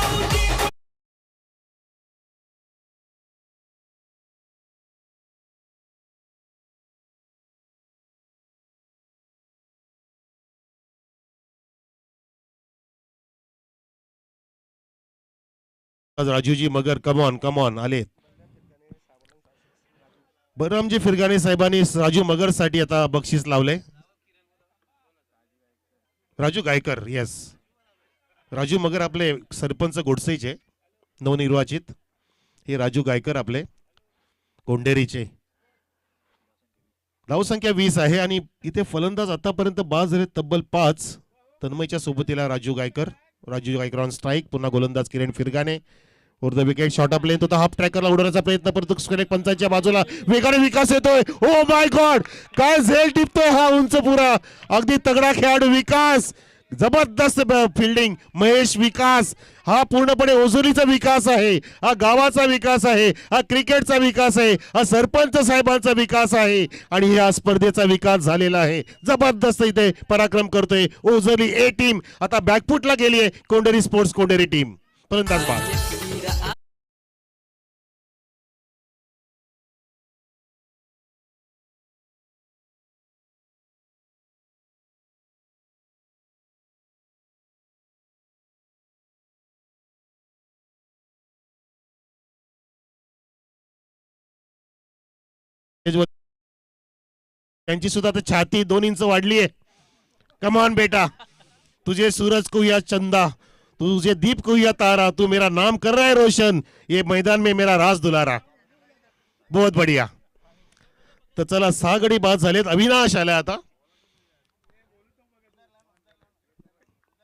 Speaker 3: राजूजी मगर कमॉन आले. बरामजी फिरगाणे साहेबांनी राजू मगर साठी आता बक्षीस लावले. राजू गायकर. येस राजू मगर आपले सरपंच गोडसेचे नवनिर्वाचित. हे राजू गायकर आपले कोंडेरीचे. धावसंख्या 20 आहे आणि इथे फलंदाज आतापर्यंत बाद झाले तब्बल 5. तन्मयच्या सोबतीला राजू गायकर ऑन स्ट्राईक. पुन्हा गोलंदाज किरण फिरगाणे. और the wicket shot of length होता. हाफ ट्रॅकरला उडवण्याचा प्रयत्न परंतु पंचांच्या बाजूला वेगाने विकास येतोय. ओ माय गॉड काय झेल टिपतोय हा उंच पुरा. अगदी तगडा खेळाडू विकास. जबरदस्त फिल्डिंग महेश विकास हा पूर्णपणे ओझोलीचा विकास आहे, हा गावाचा विकास आहे, हा क्रिकेटचा विकास आहे, हा सरपंच साहेबांचा विकास आहे आणि या स्पर्धेचा विकास झालेला आहे. जबरदस्त इथे पराक्रम करतोय ओझोली ए टीम. आता बॅकफुटला गेली आहे कोंढेरी स्पोर्ट्स कोंढेरी टीम. फलंदाज बाद. त्यांची सुद्धा आता छाती 2 इंच वाढली आहे. कमान बेटा, तुझे सूरज को या चंदा, तुझे दीप को या तारा, तू मेरा नाम कर रहा है रोशन, ये मैदान में मेरा राज दुलारा. बहुत बढ़िया. तर चला 6 गडी बाद झालेत. अविनाश आलाय आता.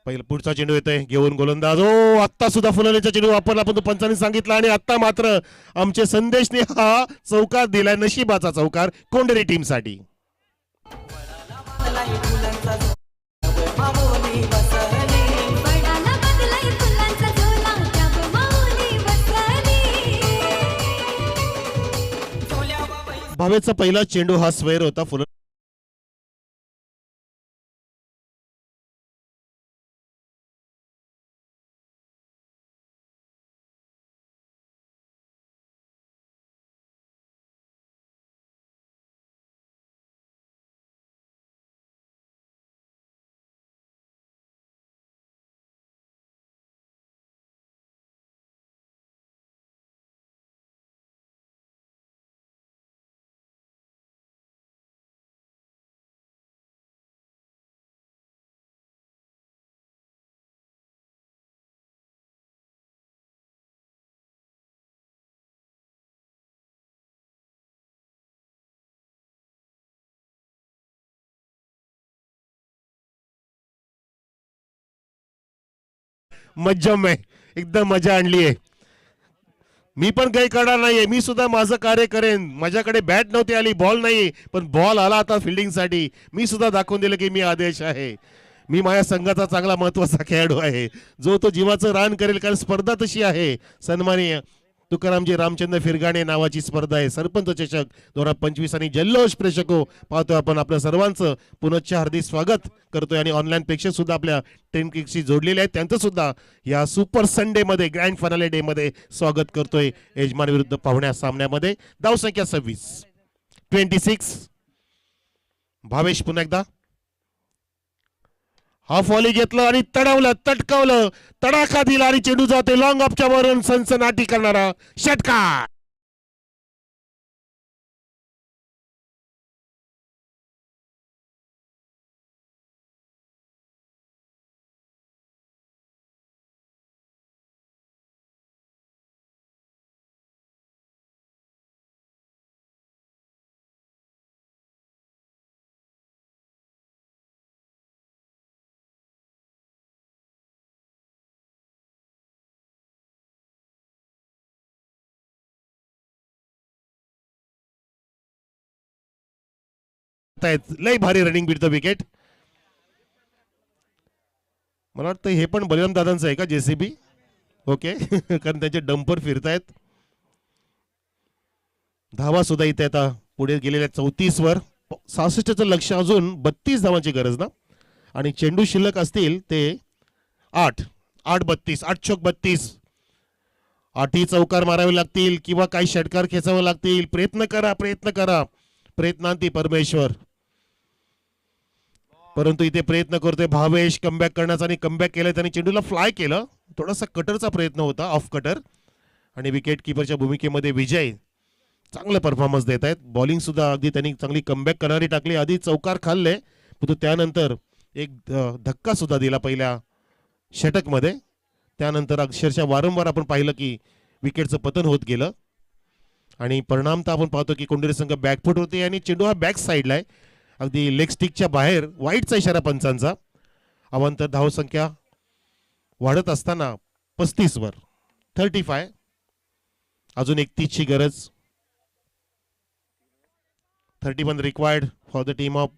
Speaker 3: पहिला पुढचा चेंडू येतोय घेऊन गोलंदाज. ओ आत्ता सुद्धा फुलवण्याचा चेंडू वापरला पण तो पंचांनी सांगितला आणि आता मात्र आमचे संदेशने हा चौकार दिलाय. नशिबाचा चौकार कोंढेरी टीम साठी. भावेचा पहिला चेंडू हा स्वेर होता. फुल मज्जम आहे, एकदम मजा आणली आहे. मी पण काही करणार नाहीये, मी सुद्धा माझं कार्य करेन. माझ्याकडे बॅट नव्हती आली, बॉल नाही, पण बॉल आला आता फिल्डिंग साठी. मी सुद्धा दाखवून दिलं की मी आदेश आहे. मी माझ्या संघाचा चांगला महत्वाचा खेळाडू आहे, जो तो जीवाचं रान करेल. कारण स्पर्धा तशी आहे. सन्माननीय तुकारामजी रामचंद्र फिरगाणे नावाची स्पर्धा आहे. सरपंच चषक 2025 आणि जल्लोष प्रेक्षको पाहतोय आपण. आपल्या सर्वांचं पुनश्च हार्दिक स्वागत करतोय आणि ऑनलाईन प्रेक्षक सुद्धा आपल्या ट्रेन किकशी जोडलेले आहेत. त्यांचं सुद्धा या सुपर संडे मध्ये ग्रँड फायनल डे मध्ये स्वागत करतोय. यजमान विरुद्ध पाहुण्या सामन्यामध्ये. धाव संख्या 26. भावेश पुन्हा एकदा हाफ व्हॉली घेतलं आणि तडवलं, तटकावलं, तडाखा दिला आणि चेंडू जाते लॉंग ऑफच्या वरून. सनसनाटी करणारा षटकार. लय भारी रनिंग बीट द विकेट. मला वाटतं हे पण बलराम दादांचं आहे का जेसीबी. ओके कारण त्यांचे डंपर फिरतायत. धावा सुद्धा इथे आता पुढे गेलेल्या 34 वर. 66चं लक्ष, अजून 32 धावांची गरज ना. आणि चेंडू शिल्लक असतील ते 8. 8-32, 8-32. 8ही चौकार मारावे लागतील किंवा काही षटकार खेचावे लागतील. प्रयत्न करा, प्रयत्न करा. प्रयत्नांती परमेश्वर. परंतु इथे प्रयत्न करतोय भावेश कमबॅक करण्याचा आणि कमबॅक केलं. त्यांनी चेंडूला फ्लाय केलं. थोडासा कटरचा प्रयत्न होता, ऑफ कटर. आणि विकेट किपरच्या भूमिकेमध्ये विजय चांगला परफॉर्मन्स देत आहेत. बॉलिंग सुद्धा अगदी त्यांनी चांगली कमबॅक करणारी टाकली. आधी चौकार खाल्ले परंतु त्यानंतर एक धक्का सुद्धा दिला पहिल्या षटकमध्ये. त्यानंतर अक्षरशः वारंवार आपण पाहिलं की विकेटचं पतन होत गेलं. आणि परिणामतः आपण पाहतो की कोंढेरी संघ बॅकफुट होते आणि चेंडू हा बॅक साईडला आहे, अगदी लेग स्टिकच्या बाहेर. वाईटचा इशारा पंचांचा. अवांतर धाव संख्या वाढत असताना 35 वर. 35. अजून 31 ची गरज. 31 required for the team of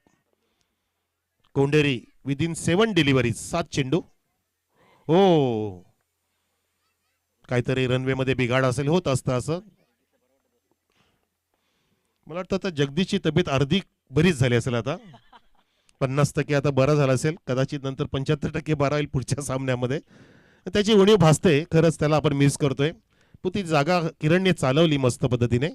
Speaker 3: Kondheri within 7 deliveries, 7 चेंडू. हो, काहीतरी रनवे मध्ये बिघाड असेल, होत असतं असं. मला वाटतं आता जगदीशची तब्येत अर्धी बरीच झाली असेल, आता 50% आता बरं झालं असेल, कदाचित नंतर 75% बरा होईल पुढच्या सामन्यामध्ये. त्याची उणीव भासते खरंच, त्याला आपण मिस करतोय. पण ती जागा किरणने चालवली मस्त पद्धतीने.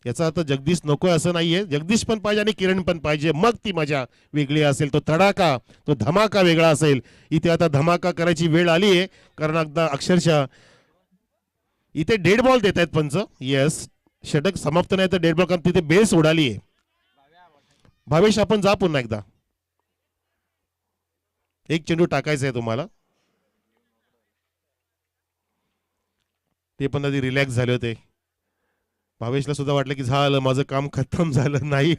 Speaker 3: याचा अर्थ जगदीश नकोय असं नाहीये, जगदीश पण पाहिजे आणि किरण पण पाहिजे, मग ती मजा वेगळी असेल, तो तडाका, तो धमाका वेगळा असेल. इथे आता धमाका करायची वेळ आली आहे, कारण अगदा अक्षरशः इथे डेड बॉल देत आहेत पंच. येस, षटक समाप्त नाही तर डेड बॉल, कारण तिथे बेस उडाली आहे. भावेश आपण जा पुन्हा एकदा, एक चेंडू टाकायचा आहे तुम्हाला. ते पण आधी रिलॅक्स झाले होते. भावेशला सुद्धा वाटलं की झालं माझं काम खतम झालं. नाही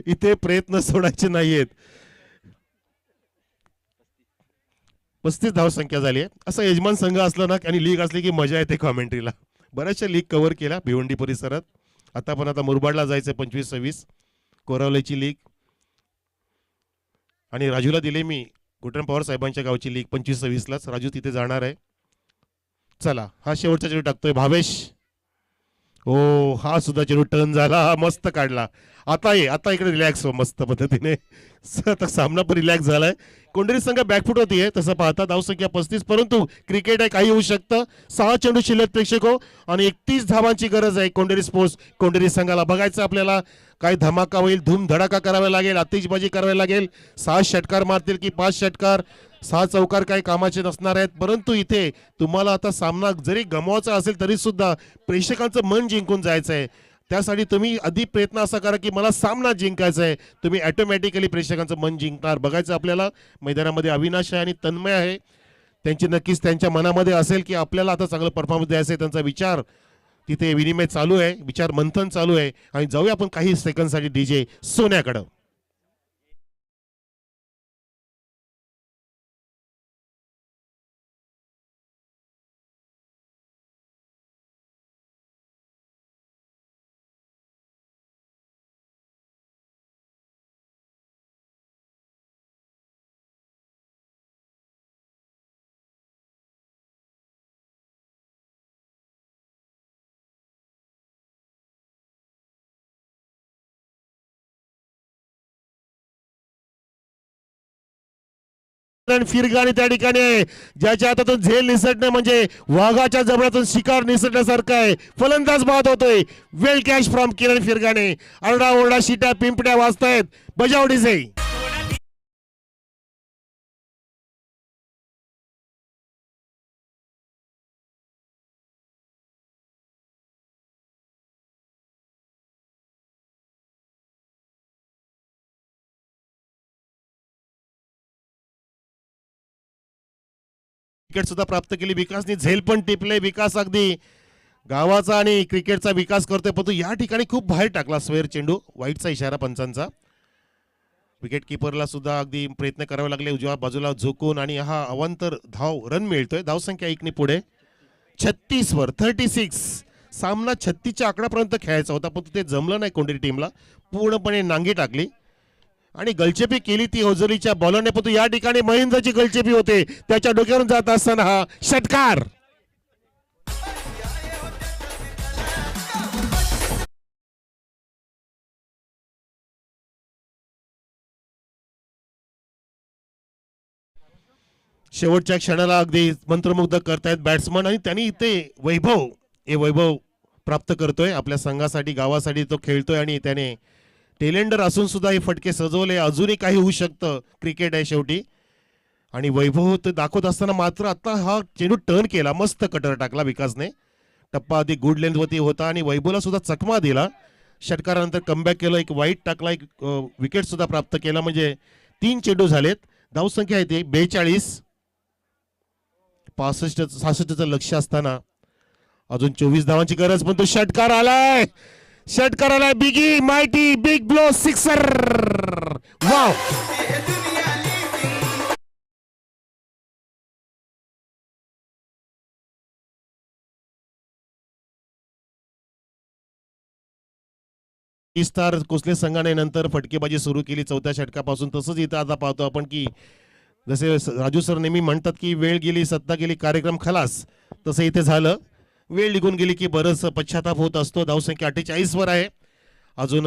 Speaker 3: इथे प्रयत्न सोडायचे नाहीयेत. 35 धावसंख्या झाली आहे. असं यजमान संघ असला ना आणि लीग असली की मजा येते कॉमेंट्रीला. बऱ्याचशा लीग कव्हर केल्या भिवंडी परिसरात. आता मुरबाडला जायचं 25-26 कोरावलेची लीग, आणि राजूला दिले मी कुठन पवार साहेबांच्या गावची लीग 25-26लाच. राजू तिथे जाणार आहे. चला, हा शेवटचा चेंडू टाकतोय भावेश. हो, हा सुद्धा चेंडू टर्न झाला, हा मस्त काढला. आता इकडे रिलॅक्स हो मस्त पद्धतीने. आता सामना पण रिलॅक्स झालाय. कोंढरी संघ बॅकफुट होतीये तसं पाहता. धावसंख्या 35, परंतु क्रिकेट आहे, काही होऊ शकतं. 6 चेंडू शिल्लक प्रेक्षक हो, आणि 31 धावांची गरज आहे कोंढरी स्पोर्ट्स कोंढरी संघाला. बघायचं आपल्याला काय धमाका होईल, धूम धडाका करावा लागेल, आतिषबाजी करावी लागेल. 6 षटकार मारतील की 5 षटकार, 6 चौकार काही कामाचे नसणार आहेत. परंतु इथे तुम्हाला आता सामना जरी गमवायचा असेल तरी सुद्धा प्रेक्षकांचं मन जिंकून जायचं आहे. त्यासाठी तुम्ही आधी प्रयत्न असा करा की मला सामना जिंकायचा आहे, तुम्ही ऑटोमॅटिकली प्रेक्षकांचं मन जिंकणार. बघायचं आपल्याला मैदानामध्ये अविनाश आहे आणि तन्मय आहे. त्यांची नक्कीच त्यांच्या मनामध्ये असेल की आपल्याला आता चांगलं परफॉर्मन्स द्यायचं आहे. त्यांचा विचार तिथे विनिमय चालू आहे, विचार मंथन चालू आहे. आणि जाऊया आपण काही सेकंदसाठी डीजे सोन्याकडं. फिरगाणी त्या ठिकाणी आहे, ज्याच्या हातातून झेल निसटणे म्हणजे वाघाच्या जबड्यातून शिकार निसटण्यासारखं आहे. फलंदाज बाद होतोय. वेल कॅच फ्रॉम किरण फिरगाणे. आरडा ओरडा शिट्या पिंपड्या वाजतायत. बजाव डीजे. विकेट सुद्धा प्राप्त केली विकासने. झेल पण टिपले विकास, अगदी गावाचा आणि क्रिकेटचा विकास करतोय. पण तो या ठिकाणी खूप बाहेर टाकला स्वेअर चेंडू, वाईटचा इशारा पंचांचा. विकेट किपरला सुद्धा अगदी प्रयत्न करावे लागले उजव्या बाजूला झुकून, आणि हा अवांतर रन मिळतोय. धावसंख्या 1 ने पुढे 36 वर 36. सामना 36च्या आकड्यापर्यंत खेळायचा होता, पण ते जमलं नाही. कोंढरी टीमला पूर्णपणे नांगी टाकली आणि गलचेपी केली ती ओझरीच्या बॉलरने. पण या ठिकाणी महेंद्रची गलचेपी होते, त्याच्या डोक्यावरून जात असताना हा षटकार. शेवटच्या क्षणाला अगदी मंत्रमुग्ध करतायत बॅट्समन, आणि त्यांनी इथे वैभव प्राप्त करतोय आपल्या संघासाठी, गावासाठी तो खेळतोय. आणि त्याने टेलेंडर असून सुद्धा हे फटके सजवले. अजूनही काही होऊ शकतं, क्रिकेट आहे शेवटी. आणि वैभव ते दाखवत असताना मात्र आता हा चेंडू टर्न केला, मस्त कटर टाकला विकासने. टप्पा आधी गुड लेंथवरती होता आणि वैभवला सुद्धा चकमा दिला. षटकारानंतर कमबॅक केलं, एक वाईट टाकला, एक विकेट सुद्धा प्राप्त केला. म्हणजे 3 चेंडू झालेत. धावसंख्या आहे ती 42. 65-66चं लक्ष असताना अजून 24 धावांची गरज, पण तो षटकार आलाय. Biggie mighty big blow sixer. Wow. Star Kosle संघाने नंतर फटकेबाजी सुरू केली चौथ्या षटकापासून. तसंच इथं आता पाहतो आपण की जसे राजू सर नेहमी म्हणतात की वेळ गेली सत्ता गेली कार्यक्रम खलास, तसं इथे झालं. वेळ निघून गेली की बरंच पश्चाताप होत असतो. धावसंख्या 48 वर आहे. अजून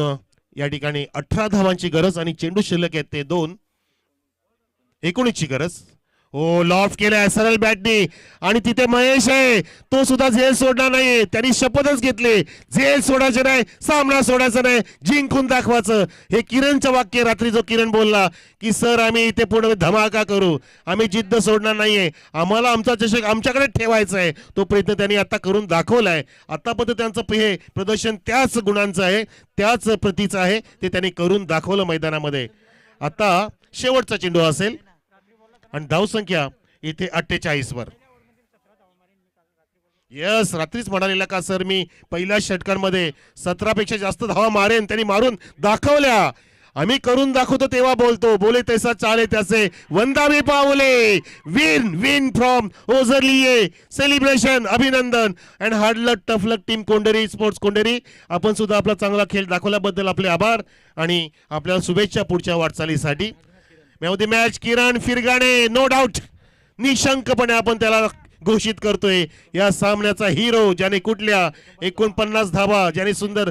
Speaker 3: या ठिकाणी 18 धावांची गरज आणि चेंडू शिल्लक आहेत ते 2. 19 ची गरज. हो, लॉफ्ट केलाय सरळ बॅटनी आणि तिथे महेश आहे, तो सुद्धा झेल सोडणार नाही. त्यांनी शपथच घेतली, झेल सोडायचं नाही, सामना सोडायचा नाही, जिंकून दाखवायचं. हे किरणचं वाक्य रात्री जो किरण बोलला की सर आम्ही इथे पूर्ण धमाका करू, आम्ही जिद्द सोडणार नाहीये, आम्हाला आमचा चषक आमच्याकडे ठेवायचा आहे, तो प्रयत्न त्यांनी आता करून दाखवलाय. आतापर्यंत त्यांचं हे प्रदर्शन त्याच गुणांचं आहे, त्याच प्रतीचं आहे, ते त्यांनी करून दाखवलं मैदानामध्ये. आता शेवटचा चेंडू असेल आणि धावसंख्या इथे 48 वर. यस, रात्रीच म्हणालेला का सर मी पहिल्या षटकांमध्ये 17 पेक्षा जास्त धावा मारेन, त्यांनी मारून दाखवल्या. आम्ही करून दाखवतो तेव्हा बोलतो, बोले तैसा चाले त्याचे वंदावे पावले. विन विन फ्रॉम ओझरलिये, सेलिब्रेशन, अभिनंदन and hard luck tough luck team Konderi sports Konderi. आपण सुद्धा आपला चांगला खेळ दाखवल्याबद्दल आपले आभार आणि आपल्याला शुभेच्छा पुढच्या वाटचालीसाठी. The match Kiran Firgane, no doubt, निशंकपणे आपण त्याला घोषित करतोय या सामन्याचा हिरो, ज्याने कुठल्या 49 धावा, ज्याने सुंदर